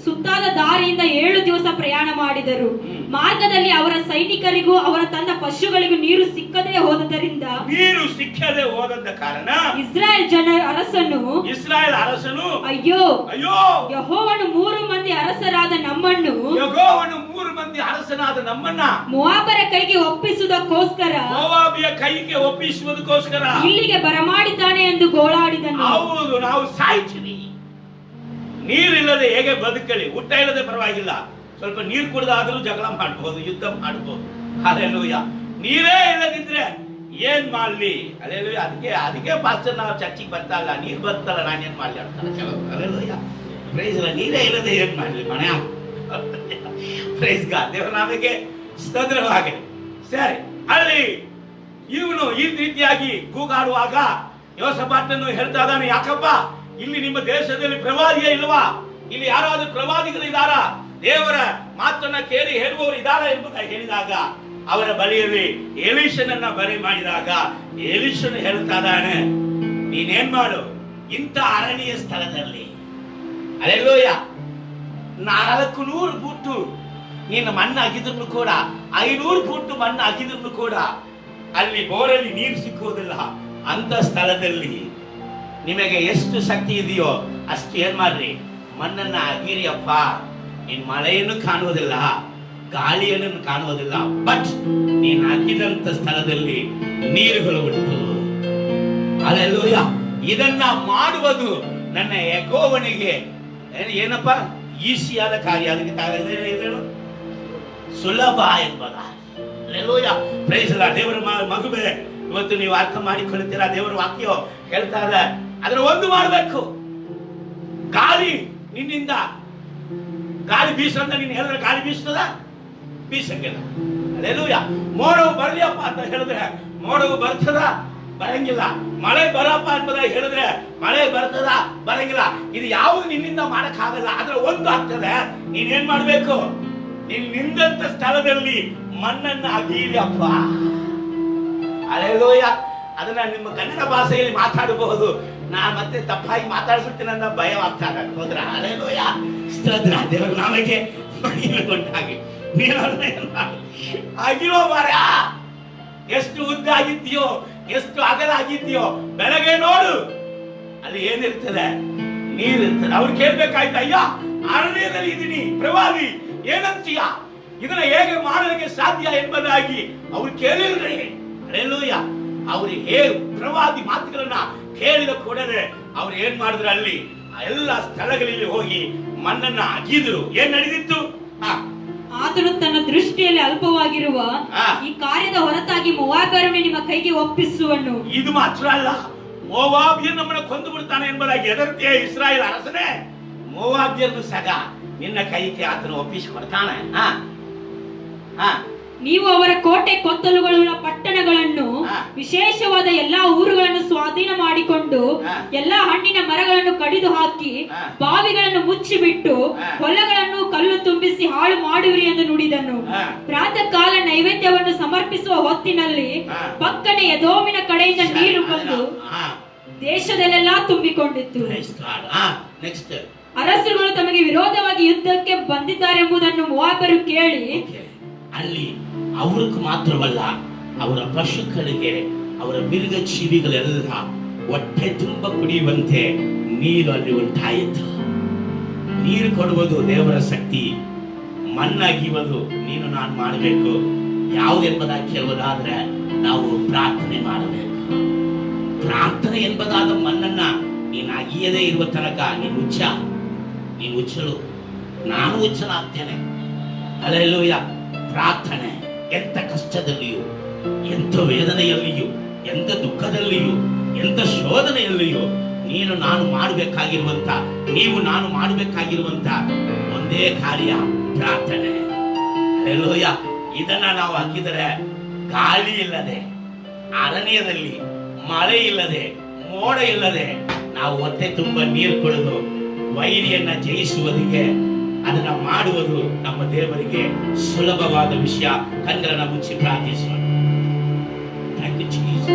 S3: ಸುತ್ತಾದ ದಾರಿಯಿಂದ 7 ದಿವಸ ಪ್ರಯಾಣ ಮಾಡಿದರು. ಮಾರ್ಗದಲ್ಲಿ ಅವರ ಸೈನಿಕರಿಗೂ ಅವರ ತನ್ನ ಪಶುಗಳಿಗೂ ನೀರು ಸಿಕ್ಕದೆ ಹೋದದ ಕಾರಣ ಇಸ್ರಾಯೇಲ್ ಅರಸನು ಅಯ್ಯೋ ಯೆಹೋವನು 3 ಮಂದಿ ಅರಸರಾದ ನಮ್ಮನ್ನು ಮೋವಾಬರ ಕೈಗೆ ಒಪ್ಪಿಸುವುದಕ್ಕೋಸ್ಕರ ಇಲ್ಲಿಗೆ ಬರಮಾಡಿದ್ದಾನೆ ಎಂದು ಗೋಳಾಡಿದನು.
S2: ಹೌದು, ನಾವು ಸಾಯ್ತೀವಿ, ನೀರಿಲ್ಲದೆ ಹೇಗೆ ಬದುಕಲಿ, ಊಟ ಇಲ್ಲದೆ ಪರವಾಗಿಲ್ಲ, ಸ್ವಲ್ಪ ನೀರು ಕುಡಿದಾದ್ರೂ ಜಗಳ ಮಾಡ್ಬೋದು, ಯುದ್ಧ ಮಾಡ್ಬೋದು. ಹಲ್ಲೆಲೂಯಾ. ನೀರೇ ಇಲ್ಲದಿದ್ರೆ ಏನ್ ಮಾಡ್ಲಿ? ಹಲ್ಲೆಲೂಯಾ. ಅದಕ್ಕೆ ಪಾಸ್ಟರ್ ನಾವು ಚರ್ಚಿಗೆ ಬರ್ತಾ ಇಲ್ಲ, ನೀರ್ ಬರ್ತಲ್ಲ, ನಾನೇನ್ ಮಾಡ್ಲಿ ಅಂತಾರೆ ಕೆಲವು. ಹಲ್ಲೆಲೂಯಾ. ಪ್ರೈಸ್ ಇಲ್ಲ. ನೀರೇ ಇಲ್ಲದೆ ಏನ್ ಮಾಡ್ಲಿ ಮನೆ? Praise God. ದೇವರ ನಾಮಕ್ಕೆ ಸ್ತೋತ್ರವಾಗಲಿ. ಸರಿ, ಅಲ್ಲಿ ಇವನು ಈ ರೀತಿಯಾಗಿ ಕೂಗಾಡುವಾಗ ಯೋಸಪಾಟನು ಹೇಳ್ತಾ ಇದ್ದಾನೆ, ಯಾಕಪ್ಪ ಇಲ್ಲಿ ನಿಮ್ಮ ದೇಶದಲ್ಲಿ ಪ್ರವಾದಿಯೇ ಇಲ್ವಾ? ಇಲ್ಲಿ ಯಾರಾದ್ರೂ ಪ್ರವಾದಿಗಳು ಇದ್ದಾರ? ದೇವರ ಮಾತನ್ನ ಕೇಳಿ ಹೇಳುವವರು ಇದ್ದಾರ ಎಂಬುದಾಗಿ ಹೇಳಿದಾಗ ಅವರ ಬಳಿಯಲ್ಲಿ ಎಲೀಷನನ್ನ ಬರೆ ಮಾಡಿದಾಗ ಎಲೀಷನು ಹೇಳ್ತಾ ಇದ್ದಾನೆ, ನೀನೇನ್ ಮಾಡು, ಇಂಥ ಅರಣ್ಯ ಸ್ಥಳದಲ್ಲಿ ಹಲ್ಲೆಲೂಯಾ 400 ಫೂಟು ನೀನು ಮಣ್ಣು ಹಾಕಿದ್ರು ಕೂಡ, 500 ಫೂಟು ಮಣ್ಣು ಹಾಕಿದ್ರು ಕೂಡ ಅಲ್ಲಿ ಬೋರಲ್ಲಿ ನೀರು ಸಿಕ್ಕುವುದಿಲ್ಲ. ಅಂತ ಸ್ಥಳದಲ್ಲಿ ನಿಮಗೆ ಎಷ್ಟು ಶಕ್ತಿ ಇದೆಯೋ ಅಷ್ಟು ಏನ್ ಮಾಡ್ರಿ, ಮಣ್ಣನ್ನ ಅಗಿರಿಯಪ್ಪ. ನೀನ್ ಮಳೆಯನ್ನು ಕಾಣುವುದಿಲ್ಲ, ಗಾಳಿಯನ್ನು ಕಾಣುವುದಿಲ್ಲ, ಬಟ್ ನೀನ್ ಹಾಕಿದಂತ ಸ್ಥಳದಲ್ಲಿ ನೀರುಗಳು ಉಂಟು. ಹಲ್ಲೆಲೂಯಾ. ಇದನ್ನ ಮಾಡುವುದು ನನ್ನ ಯೆಹೋವನಿಗೆ ಏನಪ್ಪ ಈಸಿಯಾದ ಕಾರ್ಯ, ಅದಕ್ಕೆ ಸುಲಭ ಎಂಬುದ. ಹಲ್ಲೆಲೂಯಾ. Praise the Lord. ದೇವರ ಮಗುವೇ, ಇವತ್ತು ನೀವು ಅರ್ಥ ಮಾಡಿಕೊಳ್ಳುತ್ತೀರಾ? ದೇವರ ವಾಕ್ಯ ಹೇಳ್ತಾ ಇದೆ, ಅದರ ಒಂದು ಮಾಡಬೇಕು. ಗಾಳಿ ನಿನ್ನಿಂದ ಗಾಳಿ ಬೀಸಂತ ನೀನು ಹೇಳಿದ್ರೆ ಗಾಳಿ ಬೀಸ್ತದ? ಬೀಸಂಗಿಲ್ಲ. ಹಲ್ಲೆಲೂಯಾ. ಮೋಡವು ಬರ್ಲಿಯಪ್ಪ ಅಂತ ಹೇಳಿದ್ರೆ ಮೋಡವು ಬರ್ತದ? ಬರಂಗಿಲ್ಲ. ಮಳೆ ಬರಪ್ಪ ಎಂಬುದಾಗಿ ಹೇಳಿದ್ರೆ ಮಳೆ ಬರ್ತದ? ಬರಂಗಿಲ್ಲ. ಇದು ಯಾವುದು ನಿನ್ನಿಂದ ಮಾಡಕ್ ಆಗಲ್ಲ. ಅದರ ಒಂದು ಆಗ್ತದೆ. ನೀನೇನ್ ಮಾಡ್ಬೇಕು? ನೀನ್ ನಿಂದಂತ ಸ್ಥಳದಲ್ಲಿ ಮಣ್ಣನ್ನ ಅಗೀರಿಯಪ್ಪ. ಹಲ್ಲೆಲೂಯಾ. ಅದನ್ನ ನಿಮ್ಮ ಕನ್ನಡ ಭಾಷೆಯಲ್ಲಿ ಮಾತಾಡಬಹುದು. ನಾನು ಮತ್ತೆ ತಪ್ಪಾಗಿ ಮಾತಾಡ್ಬಿಡ್ತೀನಿ ಅನ್ನೋ ಭಯವಾಗ್ತದೆ. ಹೋದ್ರ? ಹಲ್ಲೆಲೂಯಾ. ಸ್ತೋತ್ರ. ದೇವರ ನಾಮಕ್ಕೆ ಮಹಿಮೆಗೊಂಡಾಗಿ ಆಗಿರೋ ಮಾರ, ಎಷ್ಟು ಉದ್ದ ಆಗಿದ್ಯೋ, ಎಷ್ಟು ಅಗಲ ಆಗಿದ್ಯೋ, ಬೆಳಗ್ಗೆ ನೋಡು ಅಲ್ಲಿ ಏನಿರ್ತದೆ, ನೀರಿರ್ತದೆ. ಅವ್ರು ಕೇಳ್ಬೇಕಾಯ್ತು, ಅಯ್ಯ ಅರಣ್ಯದಲ್ಲಿ ಇದೀನಿ, ಪ್ರವಾದಿ ಏನಂತೀಯ, ಇದನ್ನ ಹೇಗೆ ಮಾಡಲಿಕ್ಕೆ ಸಾಧ್ಯ ಎಂಬುದಾಗಿ ಅವ್ರು ಕೇಳಿಲ್ರಿ. ಹಲ್ಲೆಲೂಯಾ. ಅವ್ರಿಗೆ ಪ್ರವಾದಿ ಮಾತುಗಳನ್ನ ಕೇಳಿದ ಕೂಡಲೇ ಅವ್ರು ಏನ್ ಮಾಡಿದ್ರು, ಅಲ್ಲಿ ಎಲ್ಲ ಸ್ಥಳಗಳಲ್ಲಿ ಹೋಗಿ ಮಣ್ಣನ್ನ ಅಗಿದ್ರು. ಏನ್ ನಡೆದಿತ್ತು?
S3: ಆತನು ತನ್ನ ದೃಷ್ಟಿಯಲ್ಲಿ ಅಲ್ಪವಾಗಿರುವ ಈ ಕಾರ್ಯದ ಹೊರತಾಗಿ ಮೋವಾಬ್ಯರನ್ನು ನಿಮ್ಮ ಕೈಗೆ ಒಪ್ಪಿಸುವನು.
S2: ಇದು ಮಾತ್ರ ಅಲ್ಲ, ಮೋವಾಬ್ಯನು ನಮ್ಮನ್ನು ಕೊಂದು ಬಿಡ್ತಾನೆ ಎಂಬುದಾಗಿ ಹೆದರ್ತಿಯ ಇಸ್ರಾಯೇಲ್ ಅರಸನೇ,
S1: ಮೋವಾಬ್ಯರನ್ನು ಸಗ ನಿನ್ನ ಕೈಗೆ ಆತನು ಒಪ್ಪಿಸಿಕೊಡ್ತಾನೆ.
S3: ನೀವು ಅವರ ಕೋಟೆ ಕೊತ್ತಲುಗಳುಳ್ಳ ಪಟ್ಟಣಗಳನ್ನು, ವಿಶೇಷವಾದ ಎಲ್ಲಾ ಊರುಗಳನ್ನು ಸ್ವಾಧೀನ ಮಾಡಿಕೊಂಡು ಎಲ್ಲಾ ಹಣ್ಣಿನ ಮರಗಳನ್ನು ಕಡಿದು ಹಾಕಿ ಬಾವಿಗಳನ್ನು ಮುಚ್ಚಿಬಿಟ್ಟು ಹೊಲಗಳನ್ನು ಕಲ್ಲು ತುಂಬಿಸಿ ಹಾಳು ಮಾಡುವಿರಿ ಎಂದು ನುಡಿದನು. ಪ್ರಾತಃ ಕಾಲ ನೈವೇದ್ಯವನ್ನು ಸಮರ್ಪಿಸುವ ಹೊತ್ತಿನಲ್ಲಿ ಪಕ್ಕನೆ ಎದೋಮಿನ ಕಡೆಯಿಂದ ನೀರು ಬಂದು ದೇಶದಲ್ಲೆಲ್ಲ ತುಂಬಿಕೊಂಡಿತ್ತು. ಅರಸರುಗಳು ತಮಗೆ ವಿರೋಧವಾಗಿ ಯುದ್ಧಕ್ಕೆ ಬಂದಿದ್ದಾರೆಂಬುದನ್ನು ಮೋವಾಬ್ಯರು ಕೇಳಿ,
S1: ಅಲ್ಲಿ ಅವ್ರಿಗೆ ಮಾತ್ರವಲ್ಲ, ಅವರ ಪಶುಗಳಿಗೆ, ಅವರ ಮಿರುಗ ಜೀವಿಗಳೆಲ್ಲ ಹೊಟ್ಟೆ ತುಂಬ ಕುಡಿಯುವಂತೆ ನೀರು ಅಲ್ಲಿ ಉಂಟಾಯಿತು. ನೀರು ಕೊಡುವುದು ದೇವರ ಶಕ್ತಿ, ಮಣ್ಣಾಗಿಯುವುದು ನೀನು ನಾನು ಮಾಡಬೇಕು. ಯಾವುದೆಂಬುದಾಗಿ ಕೇಳುವುದಾದ್ರೆ ನಾವು ಪ್ರಾರ್ಥನೆ ಮಾಡಬೇಕು. ಪ್ರಾರ್ಥನೆ ಎಂಬುದಾದ ಮಣ್ಣನ್ನ ನೀನು ಅಗಿಯದೇ ಇರುವ ತನಕ ನೀನು ಹುಚ್ಚಳು, ನಾನು ಹುಚ್ಚನಾಗ್ತೇನೆ. ಹಲ್ಲೆಲೂಯಾ. ಪ್ರಾರ್ಥನೆ ಎಂತ ಕಷ್ಟದಲ್ಲಿಯೂ, ಎಂತ ವೇದನೆಯಲ್ಲಿಯೂ, ಎಂತ ದುಃಖದಲ್ಲಿಯೂ, ಎಂತ ಶೋಧನೆಯಲ್ಲಿಯೂ ನೀನು ನಾನು ಮಾಡಬೇಕಾಗಿರುವಂತ, ನೀವು ನಾನು ಮಾಡಬೇಕಾಗಿರುವಂತ ಒಂದೇ ಕಾರ್ಯ ಪ್ರಾರ್ಥನೆ. ಹಲ್ಲೆಲೂಯಾ. ಇದನ್ನ ನಾವು ಹಾಕಿದರೆ ಗಾಳಿ ಇಲ್ಲದೆ, ಅರಣ್ಯದಲ್ಲಿ ಮಳೆ ಇಲ್ಲದೆ, ಮೋಡ ಇಲ್ಲದೆ ನಾವು ಹೊಟ್ಟೆ ತುಂಬ ನೀರು ಕುಡಿದು ವೈರಿಯನ್ನ ಜಯಿಸುವುದಕ್ಕೆ ಅದನ್ನ ಮಾಡುವುದು ನಮ್ಮ ದೇವರಿಗೆ ಸುಲಭವಾದ ವಿಷಯ. ಕಣ್ಣುಗಳನ್ನು ಮುಚ್ಚಿ ಪ್ರಾರ್ಥಿಸೋಣ. Thank you Jesus.